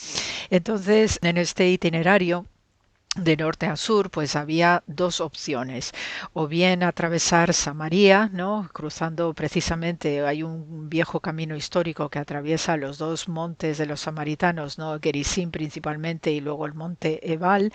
Entonces, en este itinerario de norte a sur, pues había dos opciones: o bien atravesar Samaria, ¿no?, cruzando precisamente, hay un viejo camino histórico que atraviesa los dos montes de los samaritanos, ¿no?, Gerizim principalmente, y luego el monte Ebal,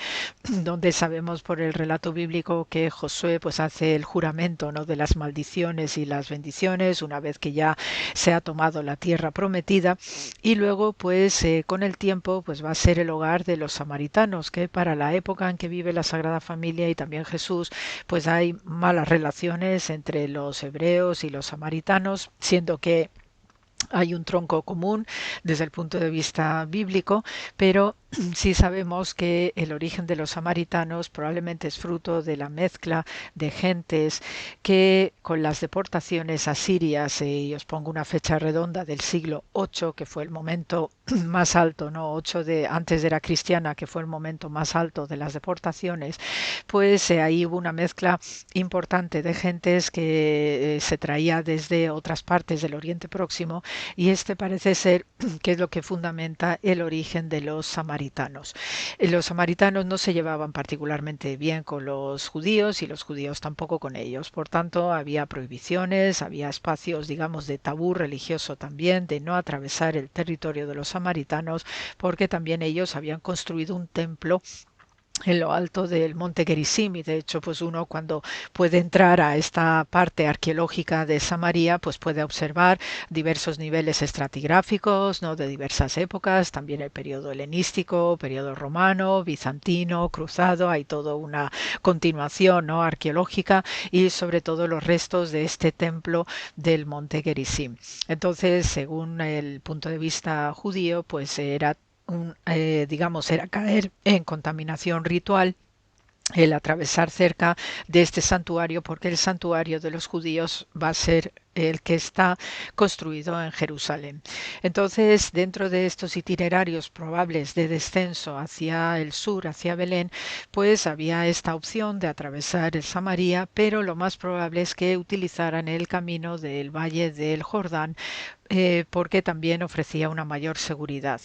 donde sabemos por el relato bíblico que Josué pues hace el juramento, ¿no?, de las maldiciones y las bendiciones una vez que ya se ha tomado la tierra prometida, y luego pues con el tiempo pues va a ser el hogar de los samaritanos, que para la época en que vive la Sagrada Familia y también Jesús, pues hay malas relaciones entre los hebreos y los samaritanos, siendo que hay un tronco común desde el punto de vista bíblico, pero sí sabemos que el origen de los samaritanos probablemente es fruto de la mezcla de gentes que con las deportaciones asirias, y os pongo una fecha redonda del siglo VIII, que fue el momento más alto, ¿no? 8 de antes de la cristiana, que fue el momento más alto de las deportaciones, pues ahí hubo una mezcla importante de gentes que se traía desde otras partes del Oriente Próximo, y este parece ser que es lo que fundamenta el origen de los samaritanos. Los samaritanos no se llevaban particularmente bien con los judíos y los judíos tampoco con ellos. Por tanto, había prohibiciones, había espacios, digamos, de tabú religioso también, de no atravesar el territorio de los samaritanos, porque también ellos habían construido un templo en lo alto del monte Gerizim, y de hecho pues uno cuando puede entrar a esta parte arqueológica de Samaria pues puede observar diversos niveles estratigráficos, ¿no? De diversas épocas, también el periodo helenístico, periodo romano, bizantino, cruzado, hay toda una continuación, ¿no? Arqueológica, y sobre todo los restos de este templo del monte Gerizim. Entonces, según el punto de vista judío, pues era digamos, era caer en contaminación ritual el atravesar cerca de este santuario, porque el santuario de los judíos va a ser el que está construido en Jerusalén. Entonces, dentro de estos itinerarios probables de descenso hacia el sur, hacia Belén, pues había esta opción de atravesar el Samaria, pero lo más probable es que utilizaran el camino del Valle del Jordán, porque también ofrecía una mayor seguridad.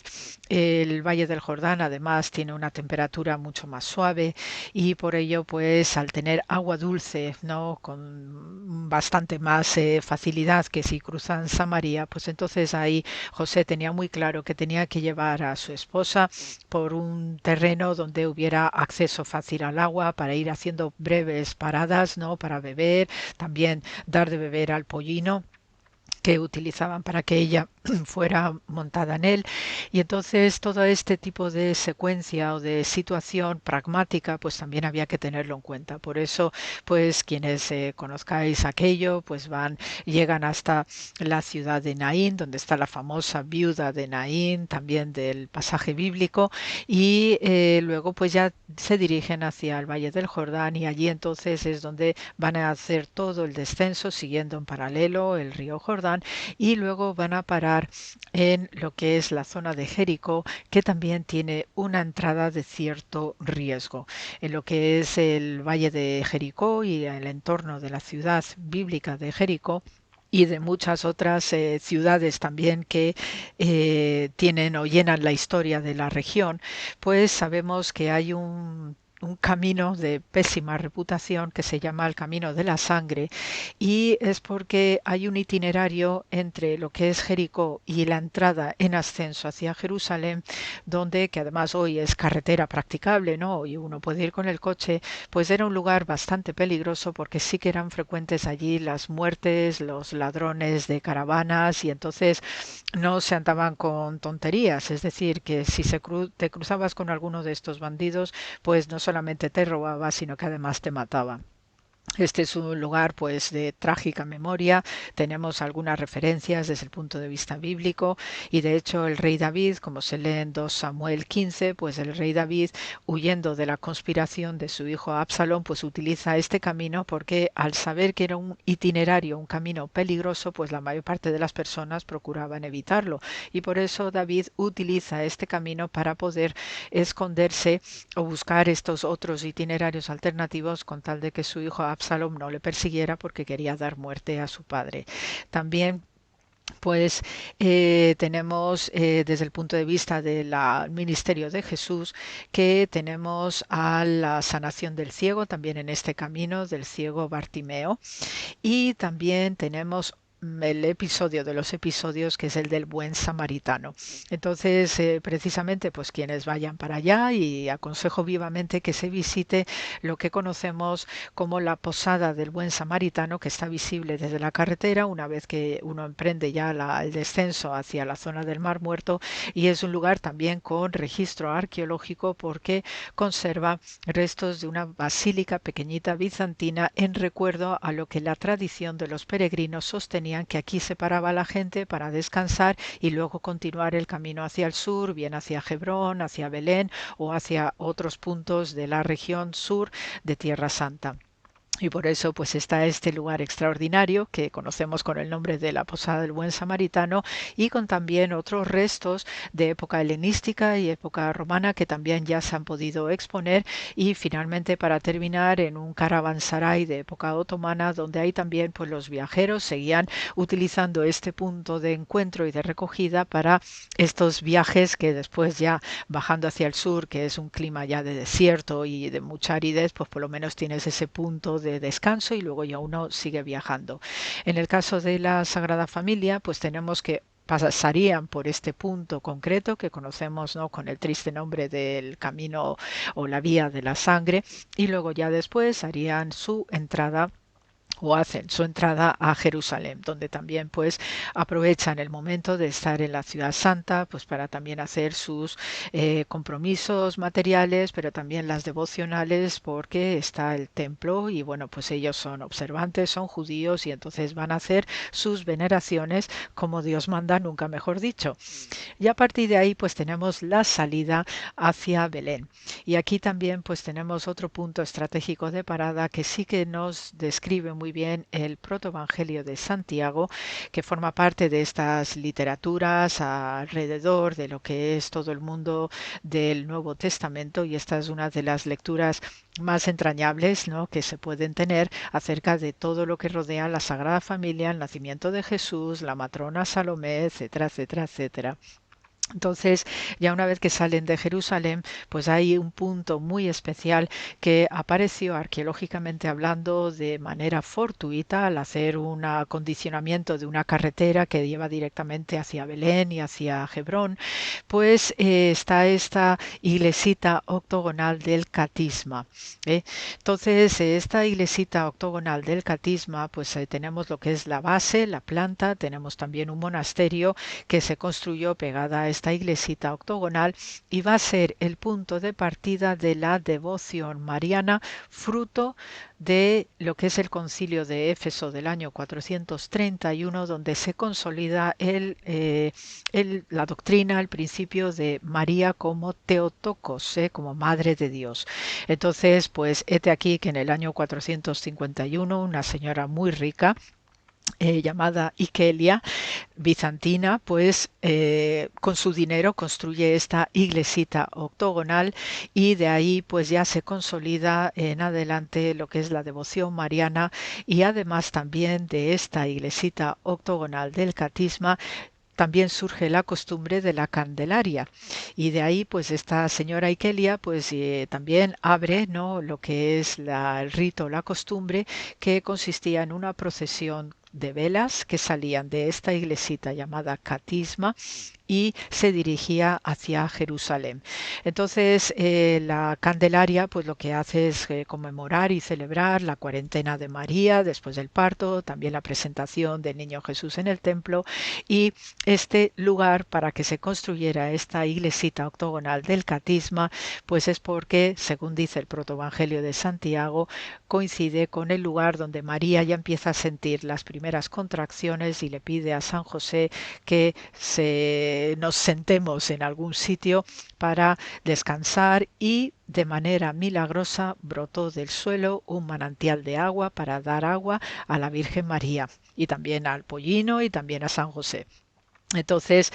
El Valle del Jordán además tiene una temperatura mucho más suave, y por ello pues al tener agua dulce, ¿no? Con bastante más facilidad que si cruzan Samaria, pues entonces ahí José tenía muy claro que tenía que llevar a su esposa por un terreno donde hubiera acceso fácil al agua para ir haciendo breves paradas, ¿no? Para beber, también dar de beber al pollino que utilizaban para que ella fuera montada en él. Y entonces todo este tipo de secuencia o de situación pragmática pues también había que tenerlo en cuenta. Por eso pues quienes conozcáis aquello pues llegan hasta la ciudad de Naín, donde está la famosa viuda de Naín, también del pasaje bíblico, y luego pues ya se dirigen hacia el Valle del Jordán, y allí entonces es donde van a hacer todo el descenso siguiendo en paralelo el río Jordán, y luego van a parar en lo que es la zona de Jericó, que también tiene una entrada de cierto riesgo. En lo que es el valle de Jericó y el entorno de la ciudad bíblica de Jericó, y de muchas otras ciudades también que tienen o llenan la historia de la región, pues sabemos que hay un camino de pésima reputación que se llama el Camino de la Sangre, y es porque hay un itinerario entre lo que es Jericó y la entrada en ascenso hacia Jerusalén, donde, que además hoy es carretera practicable, ¿no? Y uno puede ir con el coche, pues era un lugar bastante peligroso, porque sí que eran frecuentes allí las muertes, los ladrones de caravanas, y entonces no se andaban con tonterías, es decir, que si te cruzabas con alguno de estos bandidos, pues no solamente te robaba, sino que además te mataba. Este es un lugar pues de trágica memoria, tenemos algunas referencias desde el punto de vista bíblico, y de hecho el rey David, como se lee en 2 Samuel 15, pues el rey David, huyendo de la conspiración de su hijo Absalón, pues utiliza este camino, porque al saber que era un itinerario, un camino peligroso, pues la mayor parte de las personas procuraban evitarlo, y por eso David utiliza este camino para poder esconderse o buscar estos otros itinerarios alternativos, con tal de que su hijo Absalom no le persiguiera, porque quería dar muerte a su padre. También pues tenemos desde el punto de vista del ministerio de Jesús, que tenemos a la sanación del ciego también en este camino, del ciego Bartimeo, y también tenemos el episodio de los episodios, que es el del buen samaritano. Entonces, precisamente, pues quienes vayan para allá, y aconsejo vivamente que se visite lo que conocemos como la posada del buen samaritano, que está visible desde la carretera una vez que uno emprende ya el descenso hacia la zona del Mar Muerto, y es un lugar también con registro arqueológico, porque conserva restos de una basílica pequeñita bizantina en recuerdo a lo que la tradición de los peregrinos sostenía decían que aquí se paraba la gente para descansar y luego continuar el camino hacia el sur, bien hacia Hebrón, hacia Belén o hacia otros puntos de la región sur de Tierra Santa. Y por eso pues está este lugar extraordinario que conocemos con el nombre de la Posada del Buen Samaritano, y con también otros restos de época helenística y época romana que también ya se han podido exponer. Y finalmente, para terminar, en un caravansaray de época otomana, donde ahí también pues los viajeros seguían utilizando este punto de encuentro y de recogida para estos viajes que después, ya bajando hacia el sur, que es un clima ya de desierto y de mucha aridez, pues por lo menos tienes ese punto de descanso y luego ya uno sigue viajando. En el caso de la Sagrada Familia, pues tenemos que pasarían por este punto concreto que conocemos, ¿no?, con el triste nombre del camino o la vía de la sangre, y luego ya después harían su entrada o hacen su entrada a Jerusalén, donde también pues aprovechan el momento de estar en la ciudad santa pues para también hacer sus compromisos materiales, pero también las devocionales, porque está el templo y bueno, pues ellos son observantes, son judíos, y entonces van a hacer sus veneraciones como Dios manda, nunca mejor dicho. Y a partir de ahí pues tenemos la salida hacia Belén. Y aquí también pues tenemos otro punto estratégico de parada que sí que nos describe muy bien el protoevangelio de Santiago, que forma parte de estas literaturas alrededor de lo que es todo el mundo del Nuevo Testamento, y esta es una de las lecturas más entrañables, ¿no?, que se pueden tener acerca de todo lo que rodea la Sagrada Familia, el nacimiento de Jesús, la matrona Salomé, etcétera, etcétera, etcétera. Entonces, ya una vez que salen de Jerusalén, pues hay un punto muy especial que apareció arqueológicamente hablando de manera fortuita al hacer un acondicionamiento de una carretera que lleva directamente hacia Belén y hacia Hebrón. Pues está esta iglesita octogonal del Catisma. Entonces, esta iglesita octogonal del Catisma, pues tenemos lo que es la base, la planta, tenemos también un monasterio que se construyó pegada a esta iglesita octogonal, y va a ser el punto de partida de la devoción mariana, fruto de lo que es el concilio de Éfeso del año 431, donde se consolida la doctrina, el principio de María como Theotokos, como Madre de Dios. Entonces, pues hete aquí que en el año 451 una señora muy rica, llamada Iquelia, bizantina, pues con su dinero construye esta iglesita octogonal, y de ahí pues ya se consolida en adelante lo que es la devoción mariana. Y además también de esta iglesita octogonal del Catisma también surge la costumbre de la Candelaria, y de ahí pues esta señora Iquelia pues también abre, ¿no?, lo que es el rito, la costumbre, que consistía en una procesión de velas que salían de esta iglesita llamada Catisma y se dirigía hacia Jerusalén. Entonces la Candelaria pues lo que hace es conmemorar y celebrar la cuarentena de María después del parto, también la presentación del niño Jesús en el templo, y este lugar para que se construyera esta iglesita octogonal del Catisma pues es porque, según dice el protoevangelio de Santiago, coincide con el lugar donde María ya empieza a sentir las primeras contracciones y le pide a San José que nos sentemos en algún sitio para descansar, y de manera milagrosa brotó del suelo un manantial de agua para dar agua a la Virgen María y también al pollino y también a San José. Entonces,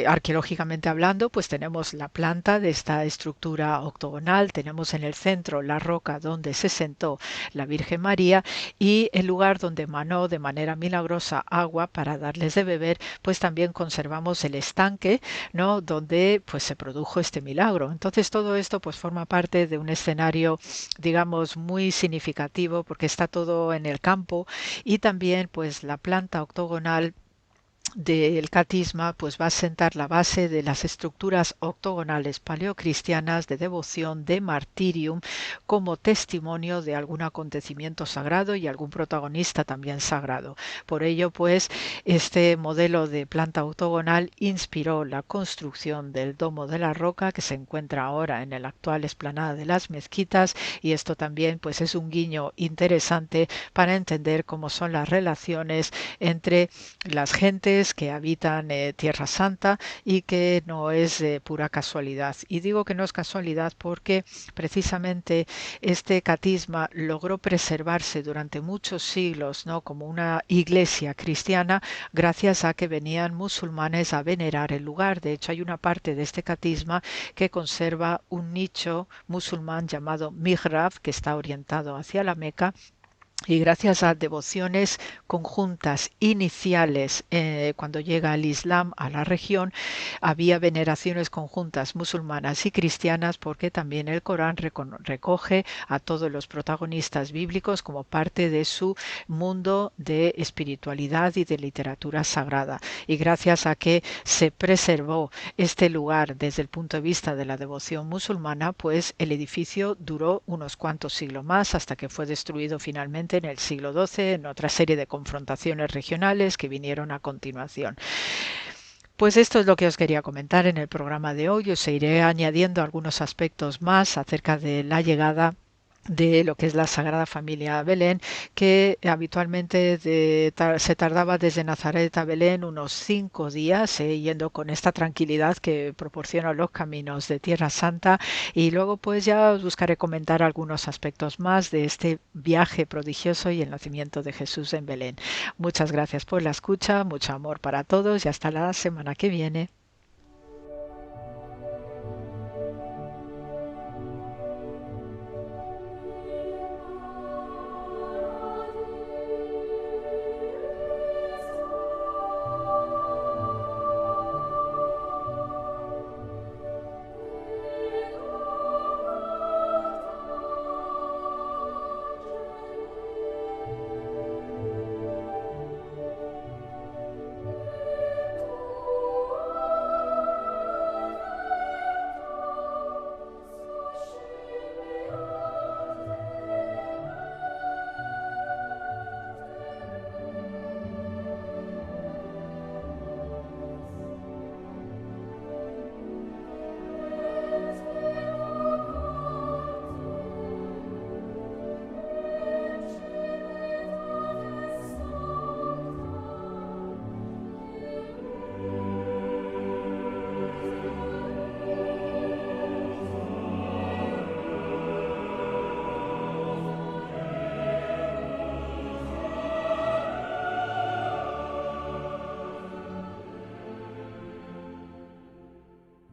arqueológicamente hablando, pues tenemos la planta de esta estructura octogonal, tenemos en el centro la roca donde se sentó la Virgen María, y el lugar donde manó de manera milagrosa agua para darles de beber, pues también conservamos el estanque, ¿no?, donde pues se produjo este milagro. Entonces todo esto pues forma parte de un escenario, digamos, muy significativo, porque está todo en el campo, y también pues la planta octogonal del catisma pues va a sentar la base de las estructuras octogonales paleocristianas de devoción, de martirium, como testimonio de algún acontecimiento sagrado y algún protagonista también sagrado. Por ello, pues, este modelo de planta octogonal inspiró la construcción del Domo de la Roca, que se encuentra ahora en la actual explanada de las mezquitas, y esto también pues es un guiño interesante para entender cómo son las relaciones entre las gentes que habitan Tierra Santa, y que no es pura casualidad. Y digo que no es casualidad porque precisamente este catisma logró preservarse durante muchos siglos, ¿no?, como una iglesia cristiana, gracias a que venían musulmanes a venerar el lugar. De hecho, hay una parte de este catisma que conserva un nicho musulmán llamado mihrab, que está orientado hacia la Meca. Y gracias a devociones conjuntas iniciales, cuando llega el Islam a la región, había veneraciones conjuntas musulmanas y cristianas, porque también el Corán recoge a todos los protagonistas bíblicos como parte de su mundo de espiritualidad y de literatura sagrada. Y gracias a que se preservó este lugar desde el punto de vista de la devoción musulmana, pues el edificio duró unos cuantos siglos más, hasta que fue destruido finalmente en el siglo XII, en otra serie de confrontaciones regionales que vinieron a continuación. Pues esto es lo que os quería comentar en el programa de hoy. Os iré añadiendo algunos aspectos más acerca de la llegada de lo que es la Sagrada Familia a Belén, que habitualmente se tardaba desde Nazaret a Belén unos 5 días, yendo con esta tranquilidad que proporcionan los caminos de Tierra Santa, y luego pues ya os buscaré comentar algunos aspectos más de este viaje prodigioso y el nacimiento de Jesús en Belén. Muchas gracias por la escucha, mucho amor para todos y hasta la semana que viene.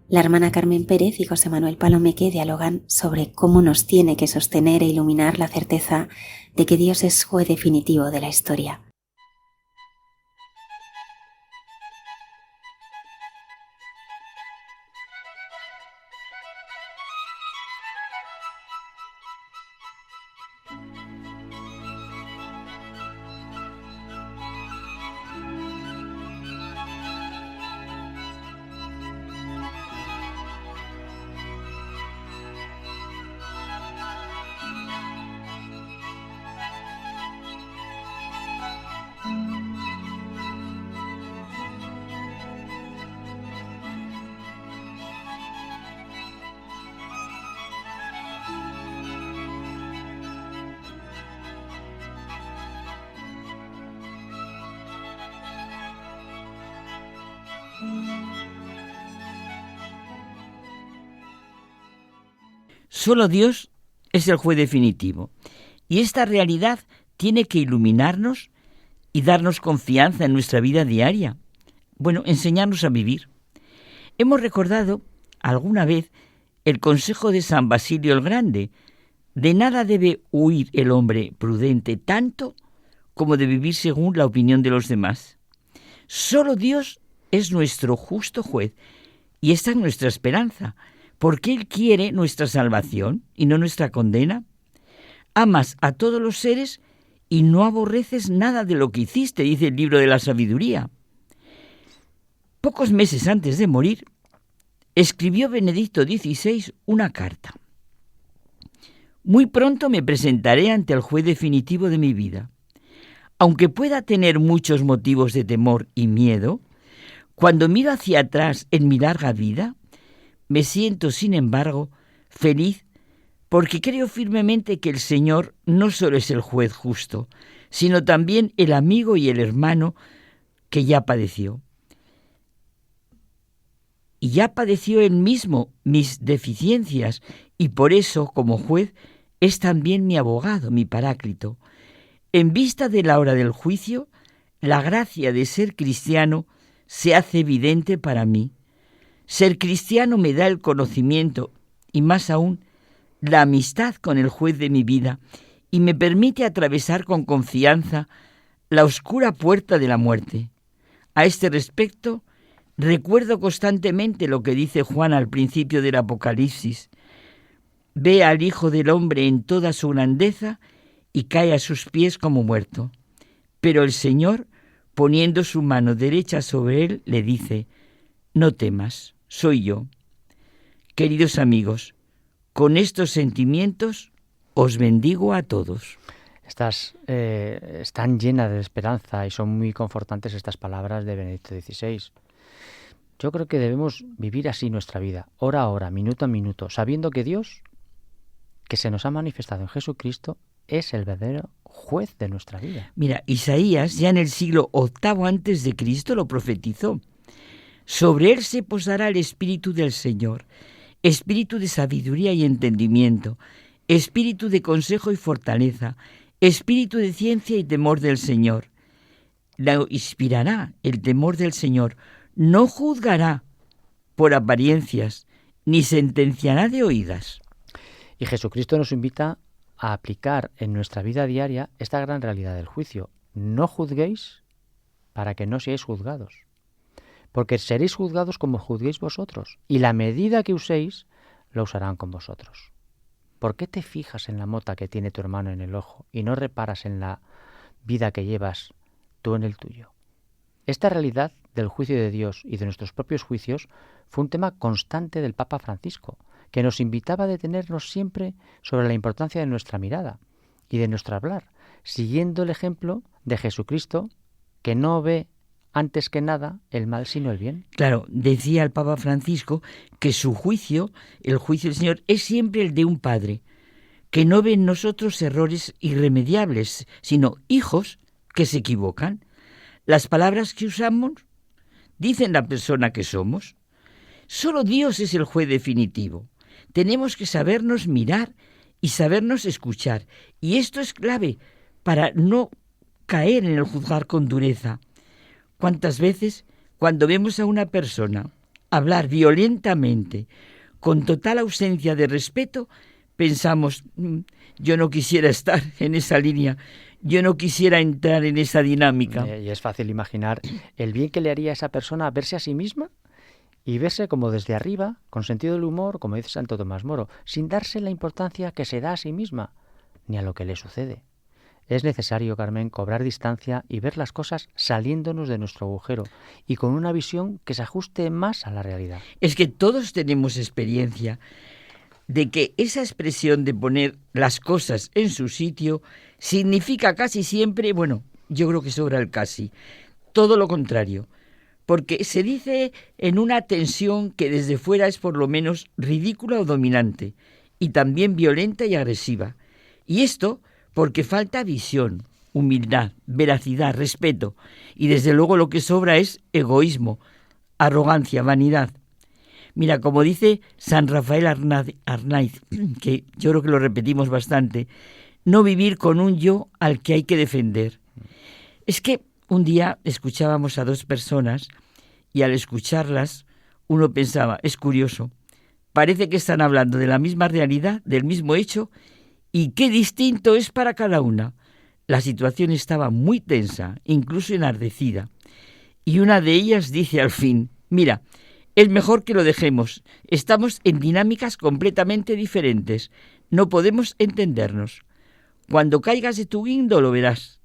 La hermana Carmen Pérez y José Manuel Palomeque dialogan sobre cómo nos tiene que sostener e iluminar la certeza de que Dios es juez definitivo de la historia. Solo Dios es el juez definitivo, y esta realidad tiene que iluminarnos y darnos confianza en nuestra vida diaria. Bueno, enseñarnos a vivir. Hemos recordado alguna vez el consejo de San Basilio el Grande: de nada debe huir el hombre prudente tanto como de vivir según la opinión de los demás. Solo Dios es nuestro justo juez, y esta es nuestra esperanza, porque Él quiere nuestra salvación y no nuestra condena. Amas a todos los seres y no aborreces nada de lo que hiciste, dice el libro de la sabiduría. Pocos meses antes de morir, escribió Benedicto XVI una carta. Muy pronto me presentaré ante el juez definitivo de mi vida. Aunque pueda tener muchos motivos de temor y miedo, cuando miro hacia atrás en mi larga vida, me siento, sin embargo, feliz porque creo firmemente que el Señor no solo es el juez justo, sino también el amigo y el hermano que ya padeció. Y ya padeció él mismo mis deficiencias y por eso, como juez, es también mi abogado, mi paráclito. En vista de la hora del juicio, la gracia de ser cristiano se hace evidente para mí. Ser cristiano me da el conocimiento y más aún la amistad con el juez de mi vida y me permite atravesar con confianza la oscura puerta de la muerte. A este respecto, recuerdo constantemente lo que dice Juan al principio del Apocalipsis. Ve al Hijo del Hombre en toda su grandeza y cae a sus pies como muerto. Pero el Señor, poniendo su mano derecha sobre él, le dice: no temas, soy yo. Queridos amigos, con estos sentimientos os bendigo a todos. Están llenas de esperanza y son muy confortantes estas palabras de Benedicto XVI. Yo creo que debemos vivir así nuestra vida, hora a hora, minuto a minuto, sabiendo que Dios, que se nos ha manifestado en Jesucristo, es el verdadero juez de nuestra vida. Mira, Isaías ya en el siglo VIII antes de Cristo lo profetizó. Sobre él se posará el Espíritu del Señor, Espíritu de sabiduría y entendimiento, Espíritu de consejo y fortaleza, Espíritu de ciencia y temor del Señor. Le inspirará el temor del Señor. No juzgará por apariencias, ni sentenciará de oídas. Y Jesucristo nos invita a aplicar en nuestra vida diaria esta gran realidad del juicio. No juzguéis para que no seáis juzgados, porque seréis juzgados como juzguéis vosotros, y la medida que uséis la usarán con vosotros. ¿Por qué te fijas en la mota que tiene tu hermano en el ojo y no reparas en la vida que llevas tú en el tuyo? Esta realidad del juicio de Dios y de nuestros propios juicios fue un tema constante del Papa Francisco, que nos invitaba a detenernos siempre sobre la importancia de nuestra mirada y de nuestro hablar, siguiendo el ejemplo de Jesucristo, que no ve antes que nada el mal sino el bien. Claro, decía el Papa Francisco que su juicio, el juicio del Señor, es siempre el de un padre, que no ve en nosotros errores irremediables, sino hijos que se equivocan. Las palabras que usamos dicen la persona que somos. Solo Dios es el juez definitivo. Tenemos que sabernos mirar y sabernos escuchar. Y esto es clave para no caer en el juzgar con dureza. ¿Cuántas veces, cuando vemos a una persona hablar violentamente, con total ausencia de respeto, pensamos: yo no quisiera estar en esa línea, yo no quisiera entrar en esa dinámica? Y es fácil imaginar el bien que le haría a esa persona verse a sí misma y verse como desde arriba, con sentido del humor, como dice Santo Tomás Moro, sin darse la importancia que se da a sí misma, ni a lo que le sucede. Es necesario, Carmen, cobrar distancia y ver las cosas saliéndonos de nuestro agujero y con una visión que se ajuste más a la realidad. Es que todos tenemos experiencia de que esa expresión de poner las cosas en su sitio significa casi siempre, bueno, yo creo que sobra el casi, todo lo contrario, porque se dice en una tensión que desde fuera es por lo menos ridícula o dominante, y también violenta y agresiva. Y esto porque falta visión, humildad, veracidad, respeto, y desde luego lo que sobra es egoísmo, arrogancia, vanidad. Mira, como dice San Rafael Arnaiz, que yo creo que lo repetimos bastante, no vivir con un yo al que hay que defender. Es que un día escuchábamos a dos personas y al escucharlas uno pensaba: es curioso, parece que están hablando de la misma realidad, del mismo hecho, y qué distinto es para cada una. La situación estaba muy tensa, incluso enardecida, y una de ellas dice al fin: mira, es mejor que lo dejemos, estamos en dinámicas completamente diferentes, no podemos entendernos. Cuando caigas de tu guindo lo verás.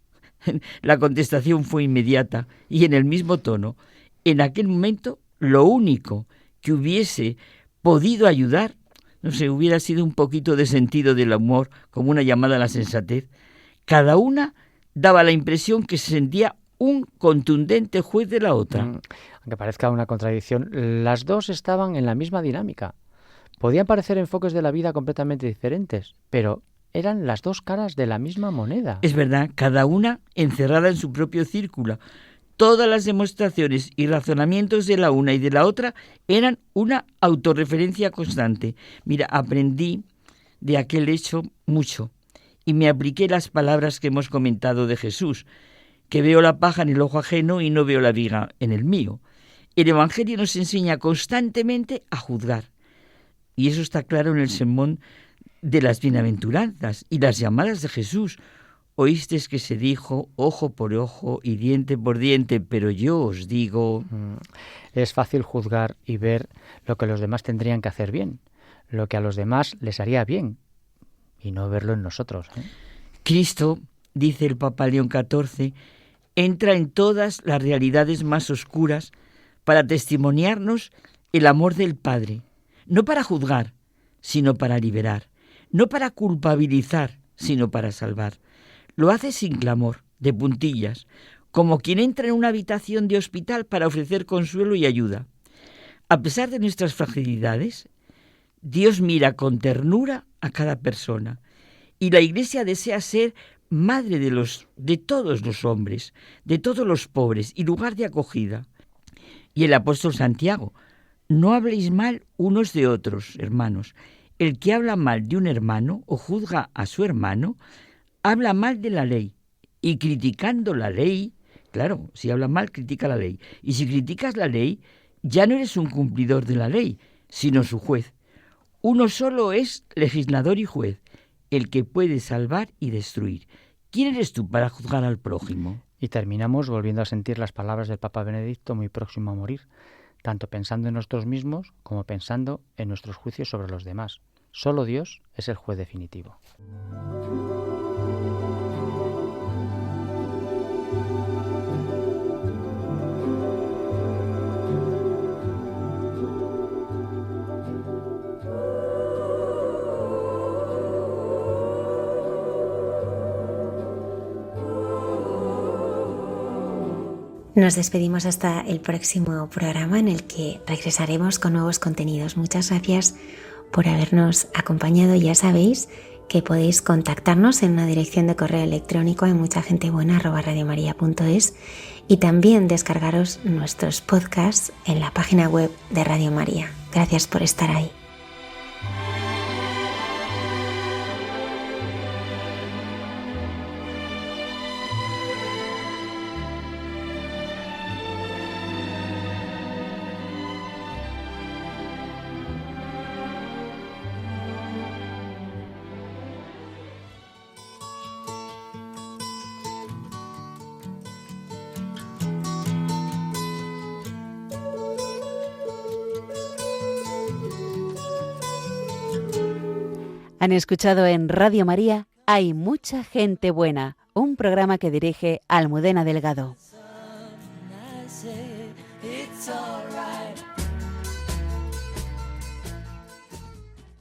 La contestación fue inmediata y en el mismo tono: en aquel momento lo único que hubiese podido ayudar, no sé, hubiera sido un poquito de sentido del humor, como una llamada a la sensatez. Cada una daba la impresión que se sentía un contundente juez de la otra. Aunque parezca una contradicción, las dos estaban en la misma dinámica. Podían parecer enfoques de la vida completamente diferentes, pero eran las dos caras de la misma moneda. Es verdad, cada una encerrada en su propio círculo. Todas las demostraciones y razonamientos de la una y de la otra eran una autorreferencia constante. Mira, aprendí de aquel hecho mucho y me apliqué las palabras que hemos comentado de Jesús, que veo la paja en el ojo ajeno y no veo la viga en el mío. El Evangelio nos enseña constantemente a juzgar. Y eso está claro en el sermón de las bienaventuranzas y las llamadas de Jesús. Oísteis que se dijo ojo por ojo y diente por diente, pero yo os digo... Es fácil juzgar y ver lo que los demás tendrían que hacer bien, lo que a los demás les haría bien, y no verlo en nosotros. Cristo, dice el Papa León XIV, entra en todas las realidades más oscuras para testimoniarnos el amor del Padre, no para juzgar, sino para liberar, no para culpabilizar, sino para salvar. Lo hace sin clamor, de puntillas, como quien entra en una habitación de hospital para ofrecer consuelo y ayuda. A pesar de nuestras fragilidades, Dios mira con ternura a cada persona y la Iglesia desea ser madre de todos los hombres, de todos los pobres y lugar de acogida. Y el apóstol Santiago: no habléis mal unos de otros, hermanos. El que habla mal de un hermano o juzga a su hermano, habla mal de la ley. Y criticando la ley, claro, si habla mal, critica la ley. Y si criticas la ley, ya no eres un cumplidor de la ley, sino su juez. Uno solo es legislador y juez, el que puede salvar y destruir. ¿Quién eres tú para juzgar al prójimo? Y terminamos volviendo a sentir las palabras del Papa Benedicto muy próximo a morir, tanto pensando en nosotros mismos como pensando en nuestros juicios sobre los demás. Solo Dios es el juez definitivo. Nos despedimos hasta el próximo programa en el que regresaremos con nuevos contenidos. Muchas gracias por habernos acompañado. Ya sabéis que podéis contactarnos en una dirección de correo electrónico en muchagentebuena@radiomaria.es y también descargaros nuestros podcasts en la página web de Radio María. Gracias por estar ahí. Han escuchado en Radio María Hay mucha gente buena, un programa que dirige Almudena Delgado.